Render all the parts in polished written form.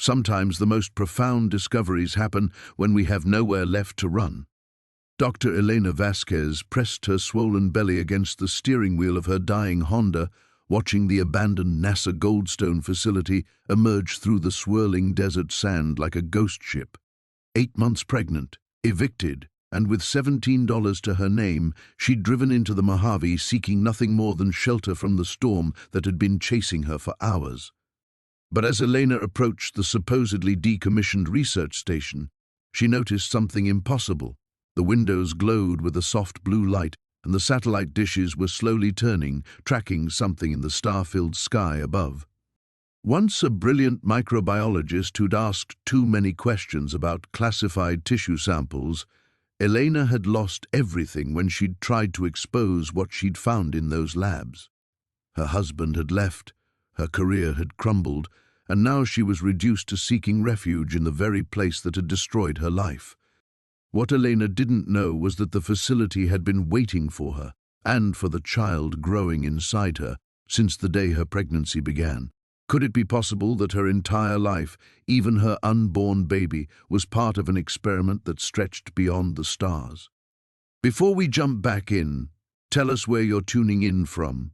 Sometimes the most profound discoveries happen when we have nowhere left to run. Dr. Elena Vasquez pressed her swollen belly against the steering wheel of her dying Honda, watching the abandoned NASA Goldstone facility emerge through the swirling desert sand like a ghost ship. 8 months pregnant, evicted, and with $17 to her name, she'd driven into the Mojave seeking nothing more than shelter from the storm that had been chasing her for hours. But as Elena approached the supposedly decommissioned research station, she noticed something impossible. The windows glowed with a soft blue light, and the satellite dishes were slowly turning, tracking something in the star-filled sky above. Once a brilliant microbiologist who'd asked too many questions about classified tissue samples, Elena had lost everything when she'd tried to expose what she'd found in those labs. Her husband had left, her career had crumbled, and now she was reduced to seeking refuge in the very place that had destroyed her life. What Elena didn't know was that the facility had been waiting for her, and for the child growing inside her, since the day her pregnancy began. Could it be possible that her entire life, even her unborn baby, was part of an experiment that stretched beyond the stars? Before we jump back in, tell us where you're tuning in from.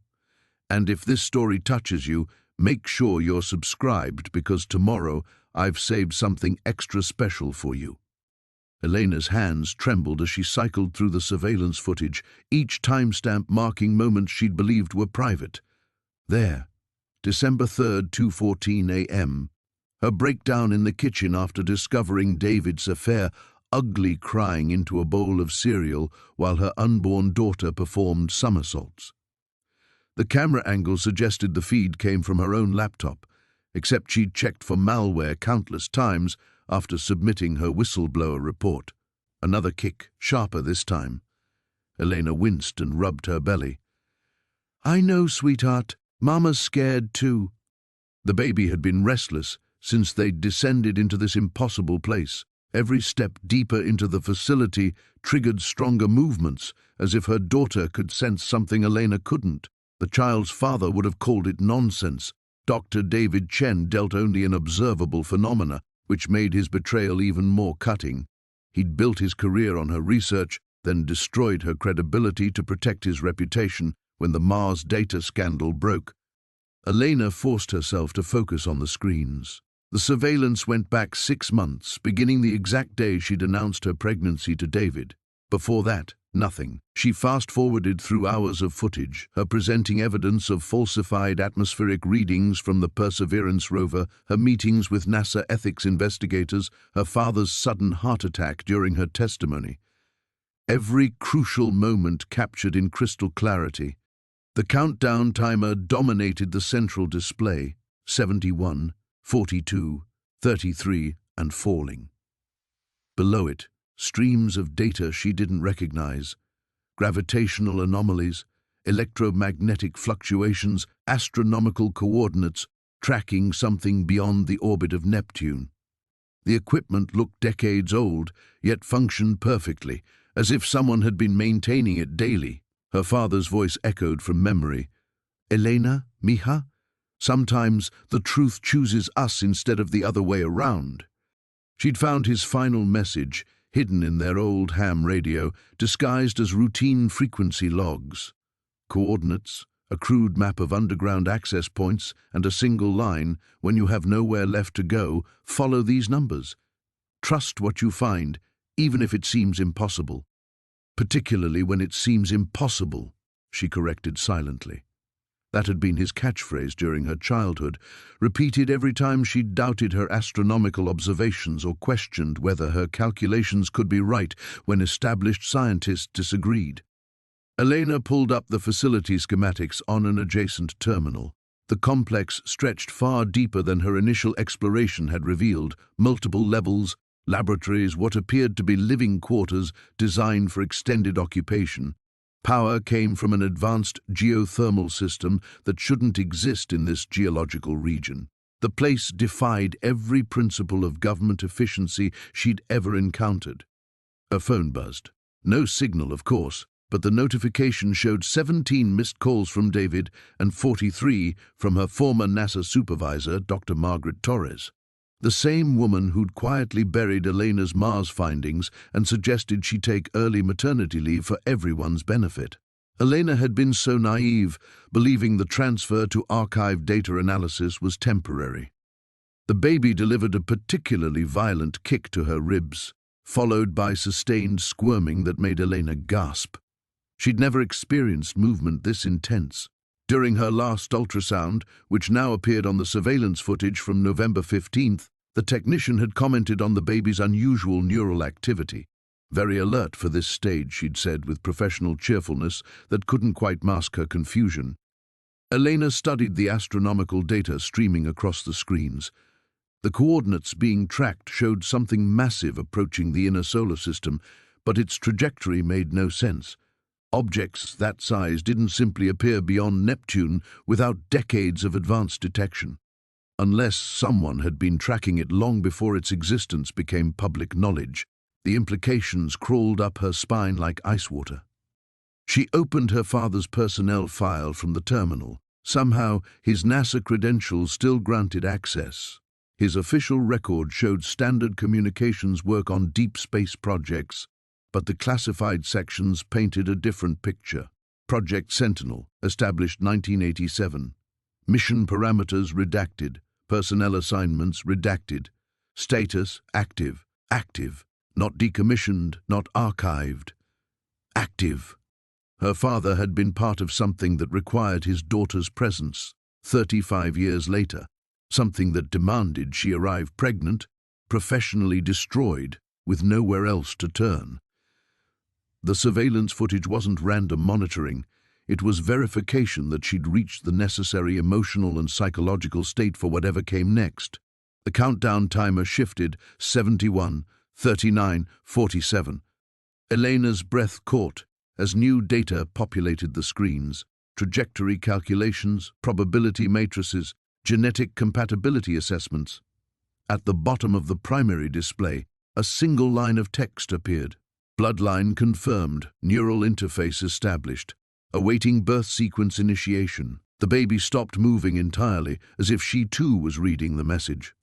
And if this story touches you, make sure you're subscribed, because tomorrow I've saved something extra special for you. Elena's hands trembled as she cycled through the surveillance footage, each timestamp marking moments she'd believed were private. There, December 3rd, 2:14 a.m., her breakdown in the kitchen after discovering David's affair, ugly crying into a bowl of cereal while her unborn daughter performed somersaults. The camera angle suggested the feed came from her own laptop, except she'd checked for malware countless times after submitting her whistleblower report. Another kick, sharper this time. Elena winced and rubbed her belly. "I know, sweetheart. Mama's scared too." The baby had been restless since they'd descended into this impossible place. Every step deeper into the facility triggered stronger movements, as if her daughter could sense something Elena couldn't. The child's father would have called it nonsense. Dr. David Chen dealt only in observable phenomena, which made his betrayal even more cutting. He'd built his career on her research, then destroyed her credibility to protect his reputation when the Mars data scandal broke. Elena forced herself to focus on the screens. The surveillance went back 6 months, beginning the exact day she'd announced her pregnancy to David. Before that, nothing. She fast-forwarded through hours of footage, her presenting evidence of falsified atmospheric readings from the Perseverance rover, her meetings with NASA ethics investigators, her father's sudden heart attack during her testimony. Every crucial moment captured in crystal clarity. The countdown timer dominated the central display, 71, 42, 33, and falling. Below it, streams of data she didn't recognize. Gravitational anomalies, electromagnetic fluctuations, astronomical coordinates, tracking something beyond the orbit of Neptune. The equipment looked decades old, yet functioned perfectly, as if someone had been maintaining it daily. Her father's voice echoed from memory. "Elena, mija? Sometimes the truth chooses us instead of the other way around." She'd found his final message, hidden in their old ham radio, disguised as routine frequency logs. Coordinates, a crude map of underground access points, and a single line: "When you have nowhere left to go, follow these numbers. Trust what you find, even if it seems impossible." "Particularly when it seems impossible," she corrected silently. That had been his catchphrase during her childhood, repeated every time she doubted her astronomical observations or questioned whether her calculations could be right when established scientists disagreed. Elena pulled up the facility schematics on an adjacent terminal. The complex stretched far deeper than her initial exploration had revealed. Multiple levels, laboratories, what appeared to be living quarters designed for extended occupation. Power came from an advanced geothermal system that shouldn't exist in this geological region. The place defied every principle of government efficiency she'd ever encountered. Her phone buzzed. No signal, of course, but the notification showed 17 missed calls from David and 43 from her former NASA supervisor, Dr. Margaret Torres. The same woman who'd quietly buried Elena's Mars findings and suggested she take early maternity leave for everyone's benefit. Elena had been so naive, believing the transfer to archive data analysis was temporary. The baby delivered a particularly violent kick to her ribs, followed by sustained squirming that made Elena gasp. She'd never experienced movement this intense. During her last ultrasound, which now appeared on the surveillance footage from November 15th, the technician had commented on the baby's unusual neural activity. Very alert for this stage, she'd said with professional cheerfulness that couldn't quite mask her confusion. Elena studied the astronomical data streaming across the screens. The coordinates being tracked showed something massive approaching the inner solar system, but its trajectory made no sense. Objects that size didn't simply appear beyond Neptune without decades of advanced detection. Unless someone had been tracking it long before its existence became public knowledge, the implications crawled up her spine like ice water. She opened her father's personnel file from the terminal. Somehow, his NASA credentials still granted access. His official record showed standard communications work on deep space projects, but the classified sections painted a different picture. Project Sentinel, established 1987. Mission parameters redacted. Personnel assignments redacted. Status active. Active. Not decommissioned, not archived. Active. Her father had been part of something that required his daughter's presence 35 years later. Something that demanded she arrive pregnant, professionally destroyed, with nowhere else to turn. The surveillance footage wasn't random monitoring. It was verification that she'd reached the necessary emotional and psychological state for whatever came next. The countdown timer shifted, 71, 39, 47. Elena's breath caught as new data populated the screens. Trajectory calculations, probability matrices, genetic compatibility assessments. At the bottom of the primary display, a single line of text appeared. Bloodline confirmed, neural interface established. Awaiting birth sequence initiation. The baby stopped moving entirely, as if she too was reading the message.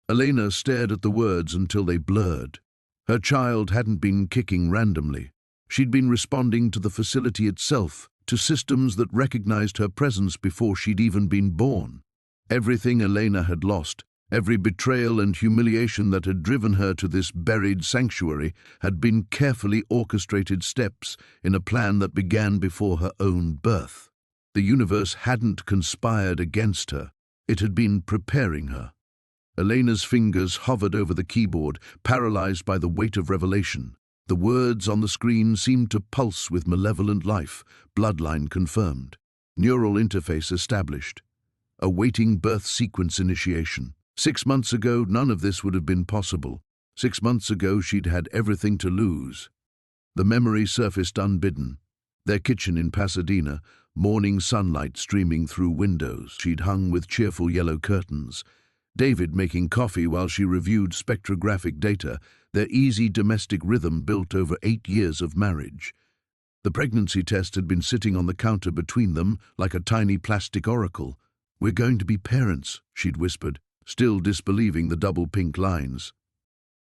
Elena stared at the words until they blurred. Her child hadn't been kicking randomly. She'd been responding to the facility itself, to systems that recognized her presence before she'd even been born. Everything Elena had lost, every betrayal and humiliation that had driven her to this buried sanctuary, had been carefully orchestrated steps in a plan that began before her own birth. The universe hadn't conspired against her. It had been preparing her. Elena's fingers hovered over the keyboard, paralyzed by the weight of revelation. The words on the screen seemed to pulse with malevolent life. Bloodline confirmed. Neural interface established. Awaiting birth sequence initiation. 6 months ago, none of this would have been possible. 6 months ago, she'd had everything to lose. The memory surfaced unbidden. Their kitchen in Pasadena, morning sunlight streaming through windows she'd hung with cheerful yellow curtains. David making coffee while she reviewed spectrographic data, their easy domestic rhythm built over 8 years of marriage. The pregnancy test had been sitting on the counter between them like a tiny plastic oracle. "We're going to be parents," she'd whispered, still disbelieving the double pink lines.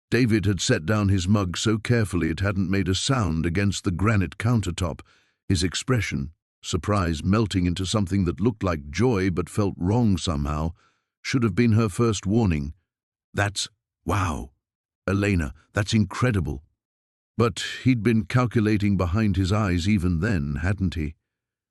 David had set down his mug so carefully it hadn't made a sound against the granite countertop. His expression, surprise melting into something that looked like joy but felt wrong somehow, should have been her first warning. Wow, Elena, that's incredible." But he'd been calculating behind his eyes even then, hadn't he?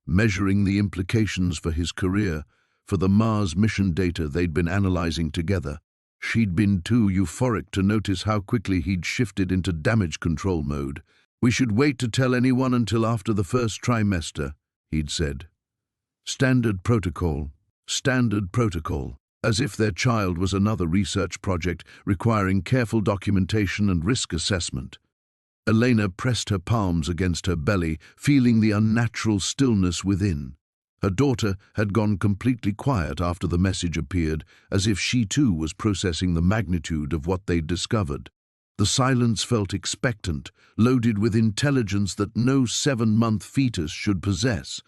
Measuring the implications for his career, for the Mars mission data they'd been analyzing together. She'd been too euphoric to notice how quickly he'd shifted into damage control mode. "We should wait to tell anyone until after the first trimester," he'd said. Standard protocol. Standard protocol. As if their child was another research project requiring careful documentation and risk assessment. Elena pressed her palms against her belly, feeling the unnatural stillness within. Her daughter had gone completely quiet after the message appeared, as if she too was processing the magnitude of what they'd discovered. The silence felt expectant, loaded with intelligence that no 7-month fetus should possess.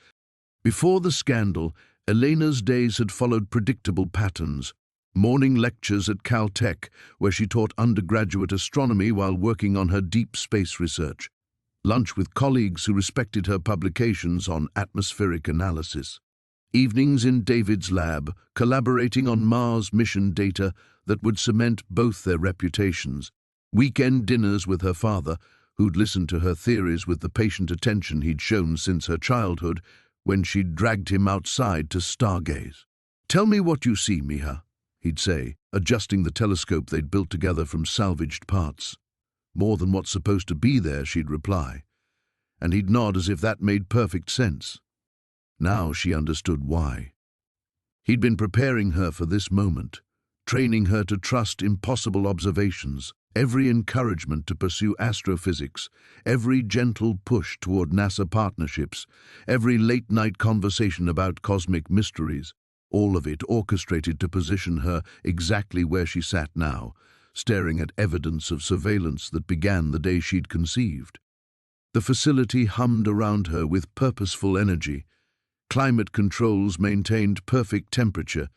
Before the scandal, Elena's days had followed predictable patterns. Morning lectures at Caltech, where she taught undergraduate astronomy while working on her deep space research. Lunch with colleagues who respected her publications on atmospheric analysis. Evenings in David's lab, collaborating on Mars mission data that would cement both their reputations. Weekend dinners with her father, who'd listened to her theories with the patient attention he'd shown since her childhood, when she'd dragged him outside to stargaze. "Tell me what you see, Miha," he'd say, adjusting the telescope they'd built together from salvaged parts. "More than what's supposed to be there," she'd reply, and he'd nod as if that made perfect sense. Now she understood why. He'd been preparing her for this moment, training her to trust impossible observations, every encouragement to pursue astrophysics, every gentle push toward NASA partnerships, every late-night conversation about cosmic mysteries, all of it orchestrated to position her exactly where she sat now, staring at evidence of surveillance that began the day she'd conceived. The facility hummed around her with purposeful energy. Climate controls maintained perfect temperature.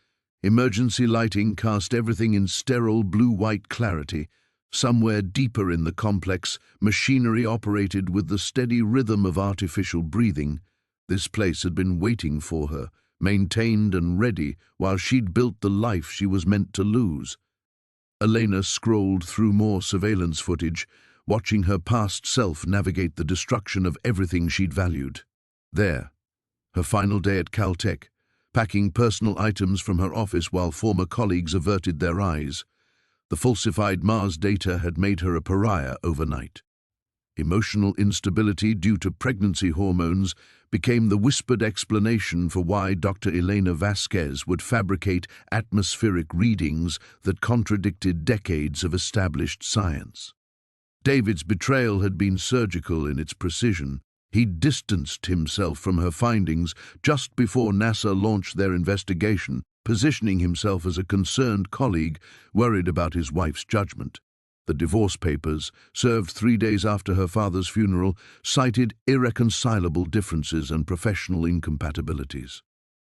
Emergency lighting cast everything in sterile blue-white clarity. Somewhere deeper in the complex, machinery operated with the steady rhythm of artificial breathing. This place had been waiting for her, maintained and ready, while she'd built the life she was meant to lose. Elena scrolled through more surveillance footage, watching her past self navigate the destruction of everything she'd valued. There, her final day at Caltech, packing personal items from her office while former colleagues averted their eyes. The falsified Mars data had made her a pariah overnight. Emotional instability due to pregnancy hormones became the whispered explanation for why Dr. Elena Vasquez would fabricate atmospheric readings that contradicted decades of established science. David's betrayal had been surgical in its precision. He'd distanced himself from her findings just before NASA launched their investigation, positioning himself as a concerned colleague worried about his wife's judgment. The divorce papers, served 3 days after her father's funeral, cited irreconcilable differences and professional incompatibilities.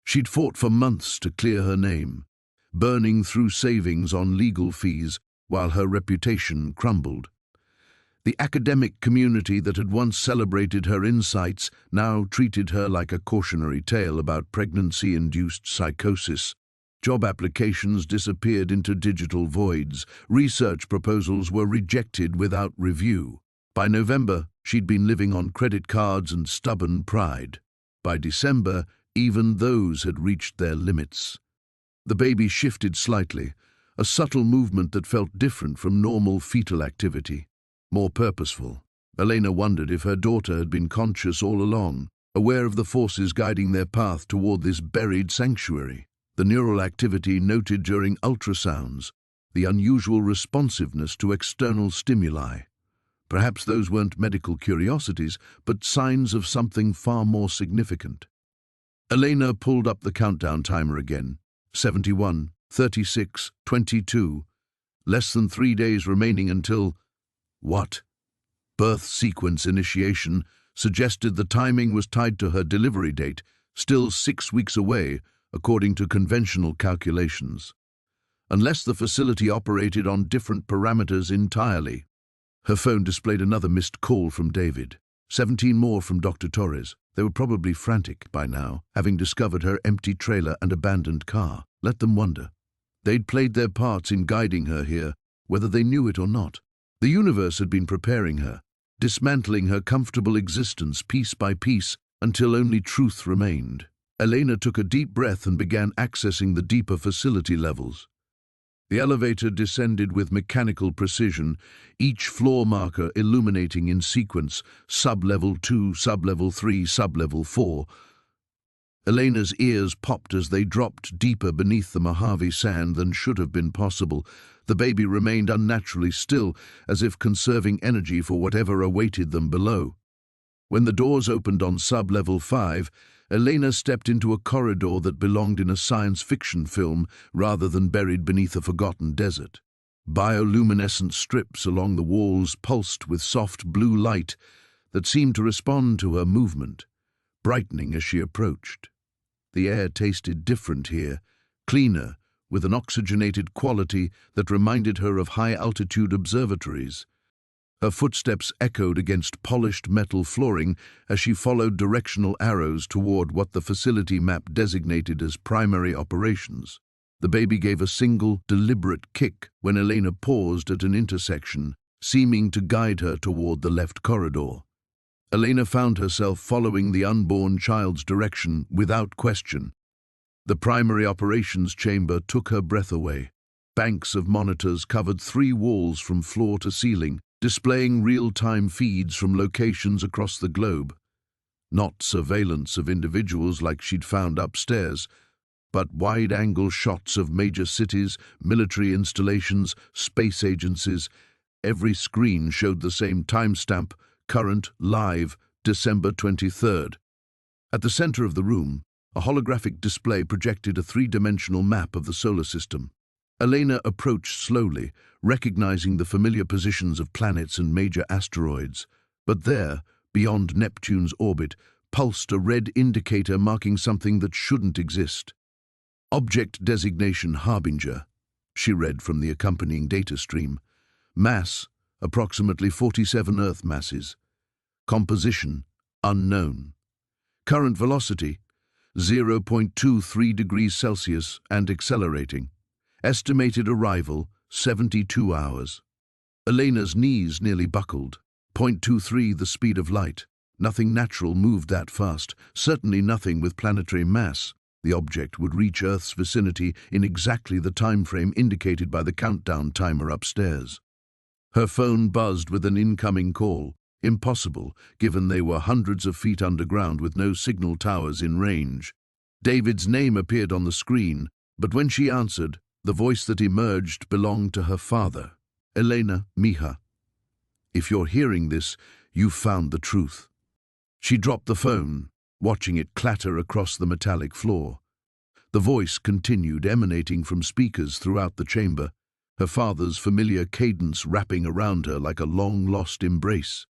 She'd fought for months to clear her name, burning through savings on legal fees while her reputation crumbled. The academic community that had once celebrated her insights now treated her like a cautionary tale about pregnancy-induced psychosis. Job applications disappeared into digital voids. Research proposals were rejected without review. By November, she'd been living on credit cards and stubborn pride. By December, even those had reached their limits. The baby shifted slightly, a subtle movement that felt different from normal fetal activity. More purposeful. Elena wondered if her daughter had been conscious all along, aware of the forces guiding their path toward this buried sanctuary. The neural activity noted during ultrasounds, the unusual responsiveness to external stimuli. Perhaps those weren't medical curiosities, but signs of something far more significant. Elena pulled up the countdown timer again. 71, 36, 22. Less than 3 days remaining until... What? Birth sequence initiation suggested the timing was tied to her delivery date, still 6 weeks away, according to conventional calculations. Unless the facility operated on different parameters entirely. Her phone displayed another missed call from David. 17 more from Dr. Torres. They were probably frantic by now, having discovered her empty trailer and abandoned car. Let them wonder. They'd played their parts in guiding her here, whether they knew it or not. The universe had been preparing her, dismantling her comfortable existence piece by piece until only truth remained. Elena took a deep breath and began accessing the deeper facility levels. The elevator descended with mechanical precision, each floor marker illuminating in sequence, sub-level 2, sub-level 3, sub-level 4. Elena's ears popped as they dropped deeper beneath the Mojave sand than should have been possible. The baby remained unnaturally still, as if conserving energy for whatever awaited them below. When the doors opened on sub-level 5, Elena stepped into a corridor that belonged in a science fiction film rather than buried beneath a forgotten desert. Bioluminescent strips along the walls pulsed with soft blue light that seemed to respond to her movement, brightening as she approached. The air tasted different here, cleaner, with an oxygenated quality that reminded her of high-altitude observatories. Her footsteps echoed against polished metal flooring as she followed directional arrows toward what the facility map designated as primary operations. The baby gave a single, deliberate kick when Elena paused at an intersection, seeming to guide her toward the left corridor. Elena found herself following the unborn child's direction without question. The primary operations chamber took her breath away. Banks of monitors covered 3 walls from floor to ceiling, displaying real-time feeds from locations across the globe. Not surveillance of individuals like she'd found upstairs, but wide-angle shots of major cities, military installations, space agencies. Every screen showed the same timestamp, current, live, December 23rd. At the center of the room, a holographic display projected a 3-dimensional map of the solar system. Elena approached slowly, recognizing the familiar positions of planets and major asteroids. But there, beyond Neptune's orbit, pulsed a red indicator marking something that shouldn't exist. Object designation Harbinger, she read from the accompanying data stream. Mass, approximately 47 Earth masses. Composition, unknown. Current velocity, 0.23 degrees Celsius and accelerating. Estimated arrival, 72 hours. Elena's knees nearly buckled. 0.23 the speed of light. Nothing natural moved that fast, certainly nothing with planetary mass. The object would reach Earth's vicinity in exactly the time frame indicated by the countdown timer upstairs. Her phone buzzed with an incoming call. Impossible, given they were hundreds of feet underground with no signal towers in range. David's name appeared on the screen, but when she answered, the voice that emerged belonged to her father. Elena, Mija. If you're hearing this, you've found the truth. She dropped the phone, watching it clatter across the metallic floor. The voice continued, emanating from speakers throughout the chamber, her father's familiar cadence wrapping around her like a long-lost embrace.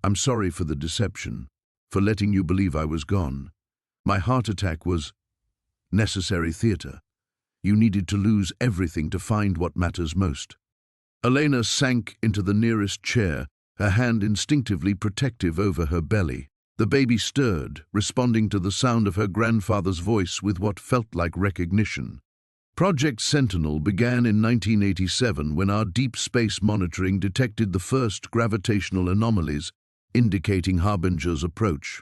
I'm sorry for the deception, for letting you believe I was gone. My heart attack was necessary theater. You needed to lose everything to find what matters most. Elena sank into the nearest chair, her hand instinctively protective over her belly. The baby stirred, responding to the sound of her grandfather's voice with what felt like recognition. Project Sentinel began in 1987 when our deep space monitoring detected the first gravitational anomalies, indicating Harbinger's approach.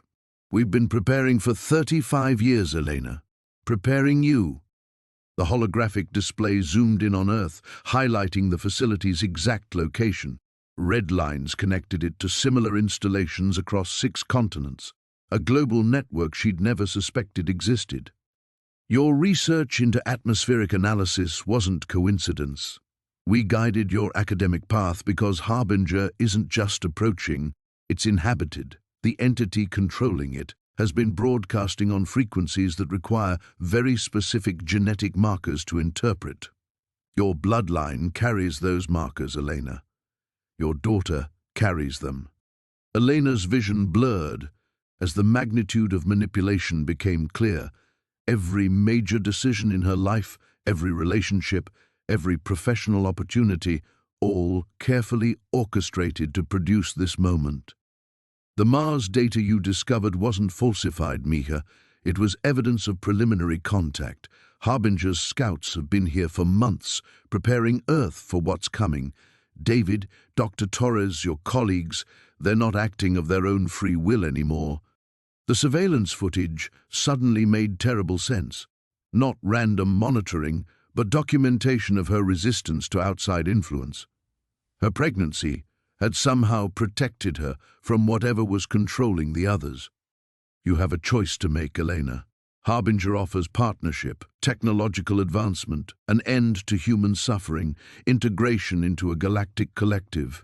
We've been preparing for 35 years, Elena. Preparing you. The holographic display zoomed in on Earth, highlighting the facility's exact location. Red lines connected it to similar installations across 6 continents, a global network she'd never suspected existed. Your research into atmospheric analysis wasn't coincidence. We guided your academic path because Harbinger isn't just approaching, it's inhabited. The entity controlling it has been broadcasting on frequencies that require very specific genetic markers to interpret. Your bloodline carries those markers, Elena. Your daughter carries them. Elena's vision blurred as the magnitude of manipulation became clear. Every major decision in her life, every relationship, every professional opportunity, all carefully orchestrated to produce this moment. The Mars data you discovered wasn't falsified, Mija. It was evidence of preliminary contact. Harbinger's scouts have been here for months, preparing Earth for what's coming. David, Dr. Torres, your colleagues, they're not acting of their own free will anymore. The surveillance footage suddenly made terrible sense. Not random monitoring, but documentation of her resistance to outside influence. Her pregnancy had somehow protected her from whatever was controlling the others. You have a choice to make, Elena. Harbinger offers partnership, technological advancement, an end to human suffering, integration into a galactic collective.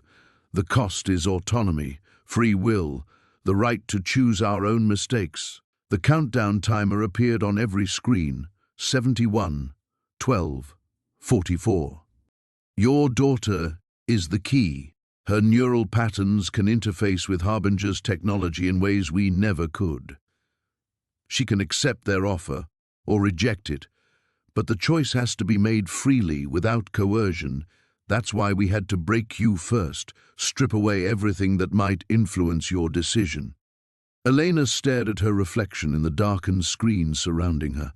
The cost is autonomy, free will, the right to choose our own mistakes. The countdown timer appeared on every screen, 71, 12, 44. Your daughter is the key. Her neural patterns can interface with Harbinger's technology in ways we never could. She can accept their offer or reject it, But the choice has to be made freely, without coercion. That's why we had to break you first, strip away everything that might influence your decision. Elena stared at her reflection in the darkened screen surrounding her.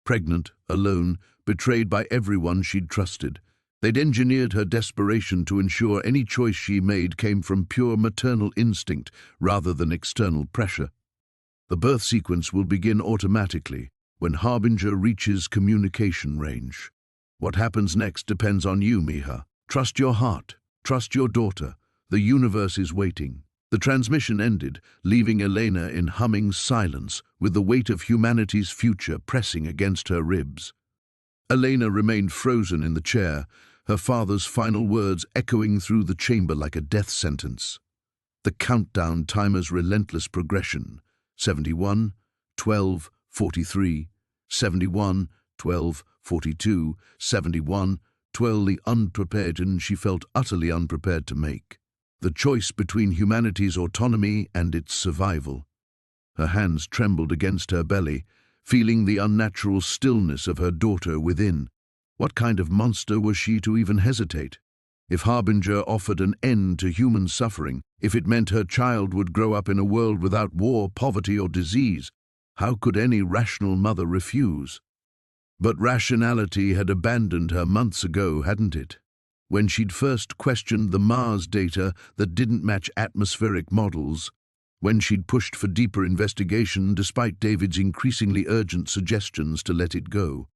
Pregnant, alone, betrayed by everyone she'd trusted. They'd engineered her desperation to ensure any choice she made came from pure maternal instinct rather than external pressure. The birth sequence will begin automatically when Harbinger reaches communication range. What happens next depends on you, Miha. Trust your heart. Trust your daughter. The universe is waiting. The transmission ended, leaving Elena in humming silence, with the weight of humanity's future pressing against her ribs. Elena remained frozen in the chair, her father's final words echoing through the chamber like a death sentence. The countdown timer's relentless progression: 71, 12, 43, 71, 12, 42, 71, 12. The unprepared, and she felt utterly unprepared to make. The choice between humanity's autonomy and its survival. Her hands trembled against her belly, feeling the unnatural stillness of her daughter within. What kind of monster was she to even hesitate? If Harbinger offered an end to human suffering, if it meant her child would grow up in a world without war, poverty, or disease, how could any rational mother refuse? But rationality had abandoned her months ago, hadn't it? When she'd first questioned the Mars data that didn't match atmospheric models, when she'd pushed for deeper investigation despite David's increasingly urgent suggestions to let it go,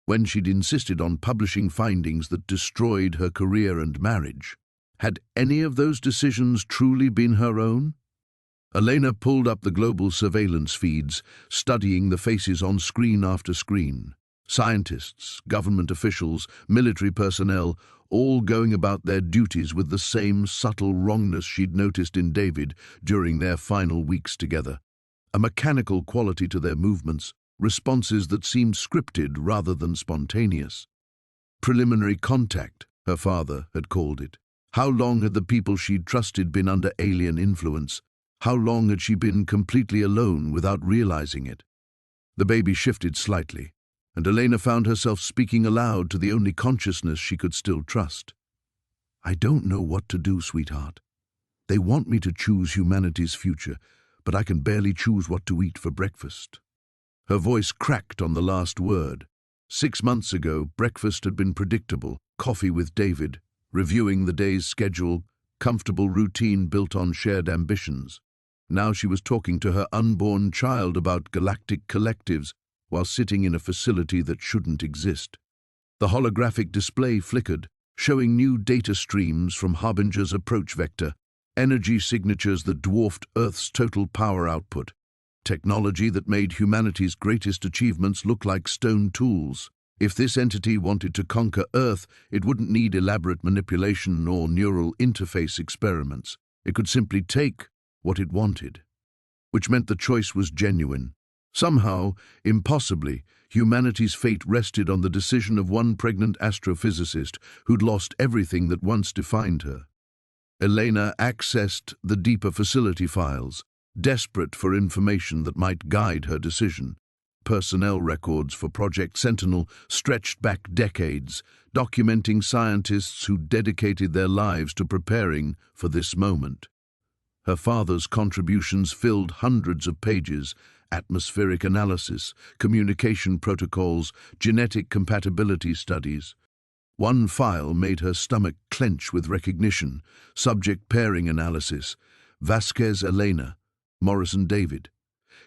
when she'd insisted on publishing findings that destroyed her career and marriage. Had any of those decisions truly been her own? Elena pulled up the global surveillance feeds, studying the faces on screen after screen. Scientists, government officials, military personnel, all going about their duties with the same subtle wrongness she'd noticed in David during their final weeks together. A mechanical quality to their movements, responses that seemed scripted rather than spontaneous. Preliminary contact, her father had called it. How long had the people she'd trusted been under alien influence? How long had she been completely alone without realizing it? The baby shifted slightly, and Elena found herself speaking aloud to the only consciousness she could still trust. "I don't know what to do, sweetheart. They want me to choose humanity's future, but I can barely choose what to eat for breakfast." Her voice cracked on the last word. 6 months ago, breakfast had been predictable: coffee with David, reviewing the day's schedule, comfortable routine built on shared ambitions. Now she was talking to her unborn child about galactic collectives, while sitting in a facility that shouldn't exist. The holographic display flickered, showing new data streams from Harbinger's approach vector, energy signatures that dwarfed Earth's total power output, technology that made humanity's greatest achievements look like stone tools. If this entity wanted to conquer Earth, it wouldn't need elaborate manipulation or neural interface experiments. It could simply take what it wanted, which meant the choice was genuine. Somehow, impossibly, humanity's fate rested on the decision of one pregnant astrophysicist who'd lost everything that once defined her. Elena accessed the deeper facility files, desperate for information that might guide her decision. Personnel records for Project Sentinel stretched back decades, documenting scientists who dedicated their lives to preparing for this moment. Her father's contributions filled hundreds of pages: atmospheric analysis, communication protocols, genetic compatibility studies. One file made her stomach clench with recognition: subject pairing analysis, Vasquez Elena, Morrison David.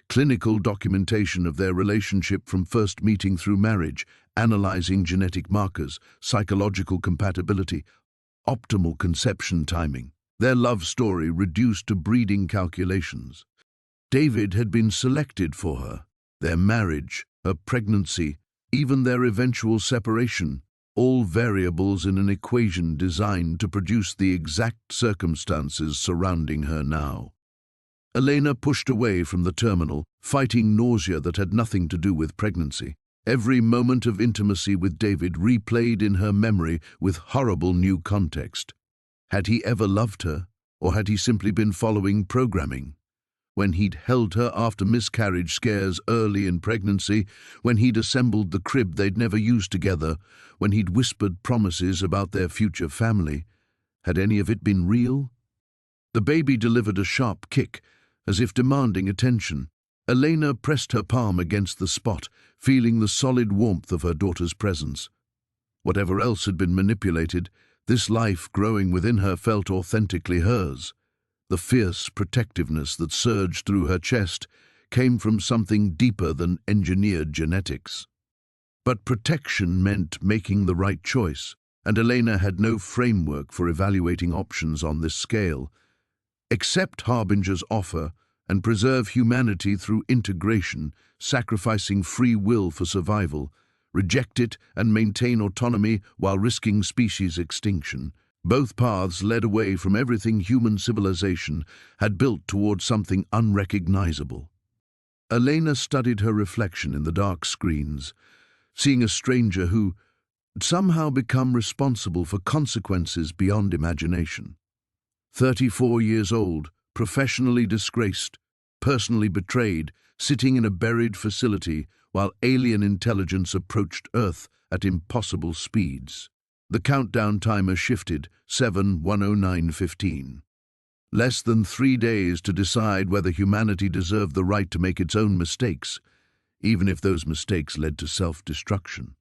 Clinical documentation of their relationship from first meeting through marriage, analyzing genetic markers, psychological compatibility, optimal conception timing. Their love story reduced to breeding calculations. David had been selected for her. Their marriage, her pregnancy, even their eventual separation, all variables in an equation designed to produce the exact circumstances surrounding her now. Elena pushed away from the terminal, fighting nausea that had nothing to do with pregnancy. Every moment of intimacy with David replayed in her memory with horrible new context. Had he ever loved her, or had he simply been following programming? when he'd held her after miscarriage scares early in pregnancy, when he'd assembled the crib they'd never used together, when he'd whispered promises about their future family. Had any of it been real? The baby delivered a sharp kick, as if demanding attention. Elena pressed her palm against the spot, feeling the solid warmth of her daughter's presence. Whatever else had been manipulated, this life growing within her felt authentically hers. The fierce protectiveness that surged through her chest came from something deeper than engineered genetics. But protection meant making the right choice, and Elena had no framework for evaluating options on this scale. Accept Harbinger's offer and preserve humanity through integration, sacrificing free will for survival. Reject it and maintain autonomy while risking species extinction. Both paths led away from everything human civilization had built toward something unrecognizable. Elena studied her reflection in the dark screens, seeing a stranger who had somehow become responsible for consequences beyond imagination. 34 years old, professionally disgraced, personally betrayed, sitting in a buried facility while alien intelligence approached Earth at impossible speeds. The countdown timer shifted, 7:109:15. Less than 3 days to decide whether humanity deserved the right to make its own mistakes, even if those mistakes led to self-destruction.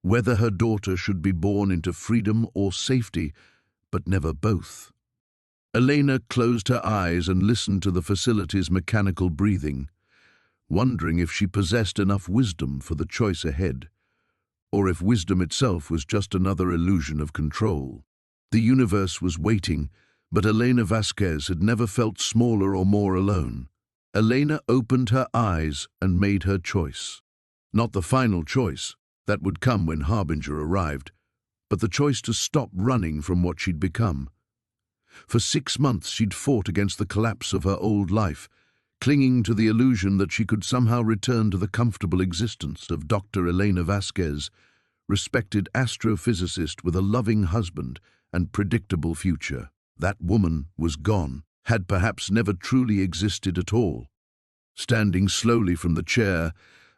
Whether her daughter should be born into freedom or safety, but never both. Elena closed her eyes and listened to the facility's mechanical breathing, wondering if she possessed enough wisdom for the choice ahead, or if wisdom itself was just another illusion of control. The universe was waiting, but Elena Vasquez had never felt smaller or more alone. Elena opened her eyes and made her choice. Not the final choice, that would come when Harbinger arrived, but the choice to stop running from what she'd become. For 6 months she'd fought against the collapse of her old life, clinging to the illusion that she could somehow return to the comfortable existence of Dr. Elena Vasquez, respected astrophysicist with a loving husband and predictable future. That woman was gone, had perhaps never truly existed at all. Standing slowly from the chair,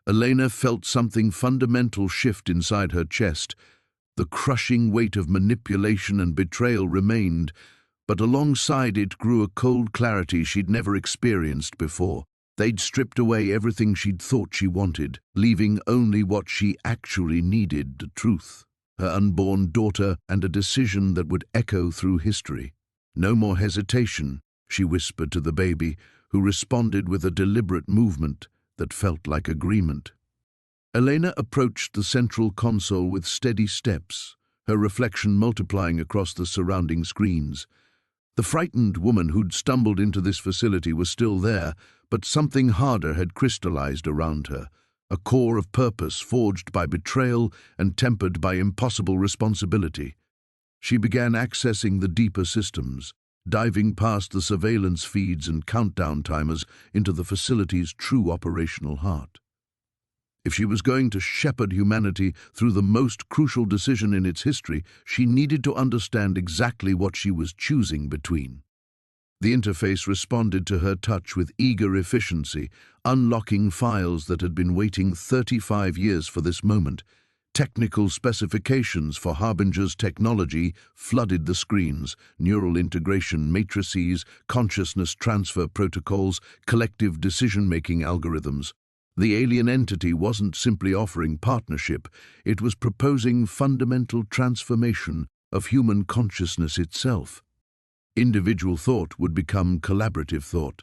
Elena felt something fundamental shift inside her chest. The crushing weight of manipulation and betrayal remained, but alongside it grew a cold clarity she'd never experienced before. They'd stripped away everything she'd thought she wanted, leaving only what she actually needed: the truth, her unborn daughter, and a decision that would echo through history. "No more hesitation," she whispered to the baby, who responded with a deliberate movement that felt like agreement. Elena approached the central console with steady steps, her reflection multiplying across the surrounding screens. The frightened woman who'd stumbled into this facility was still there, but something harder had crystallized around her, a core of purpose forged by betrayal and tempered by impossible responsibility. She began accessing the deeper systems, diving past the surveillance feeds and countdown timers into the facility's true operational heart. If she was going to shepherd humanity through the most crucial decision in its history, she needed to understand exactly what she was choosing between. The interface responded to her touch with eager efficiency, unlocking files that had been waiting 35 years for this moment. Technical specifications for Harbinger's technology flooded the screens: neural integration matrices, consciousness transfer protocols, collective decision-making algorithms. The alien entity wasn't simply offering partnership, it was proposing fundamental transformation of human consciousness itself. Individual thought would become collaborative thought.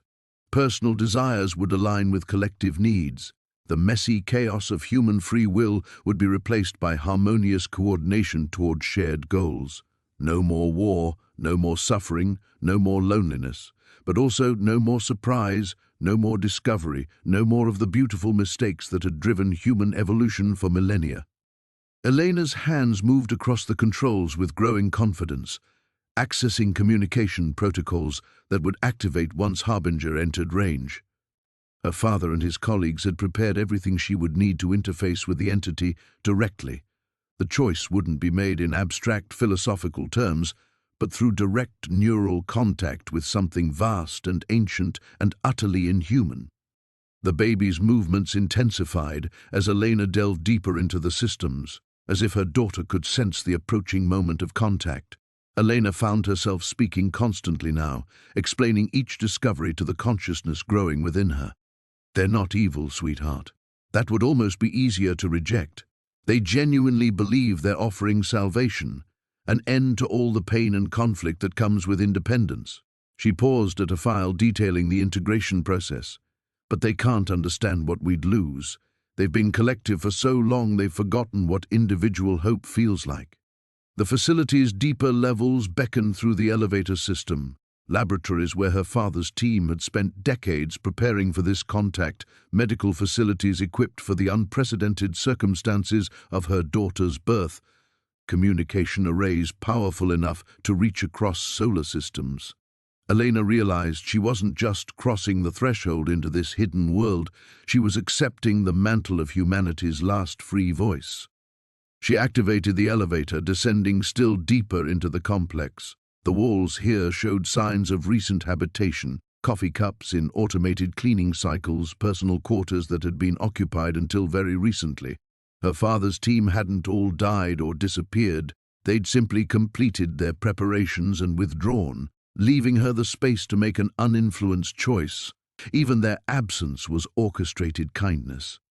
Personal desires would align with collective needs. The messy chaos of human free will would be replaced by harmonious coordination toward shared goals. No more war, no more suffering, no more loneliness, but also no more surprise, no more discovery, no more of the beautiful mistakes that had driven human evolution for millennia. Elena's hands moved across the controls with growing confidence, accessing communication protocols that would activate once Harbinger entered range. Her father and his colleagues had prepared everything she would need to interface with the entity directly. The choice wouldn't be made in abstract philosophical terms, but through direct neural contact with something vast and ancient and utterly inhuman. The baby's movements intensified as Elena delved deeper into the systems, as if her daughter could sense the approaching moment of contact. Elena found herself speaking constantly now, explaining each discovery to the consciousness growing within her. They're not evil, sweetheart. That would almost be easier to reject. They genuinely believe they're offering salvation, an end to all the pain and conflict that comes with independence. She paused at a file detailing the integration process. But they can't understand what we'd lose. They've been collective for so long they've forgotten what individual hope feels like. The facility's deeper levels beckon through the elevator system, laboratories where her father's team had spent decades preparing for this contact, medical facilities equipped for the unprecedented circumstances of her daughter's birth, communication arrays powerful enough to reach across solar systems. Elena realized she wasn't just crossing the threshold into this hidden world, she was accepting the mantle of humanity's last free voice. She activated the elevator, descending still deeper into the complex. The walls here showed signs of recent habitation, coffee cups in automated cleaning cycles, personal quarters that had been occupied until very recently. Her father's team hadn't all died or disappeared, they'd simply completed their preparations and withdrawn, leaving her the space to make an uninfluenced choice. Even their absence was orchestrated kindness.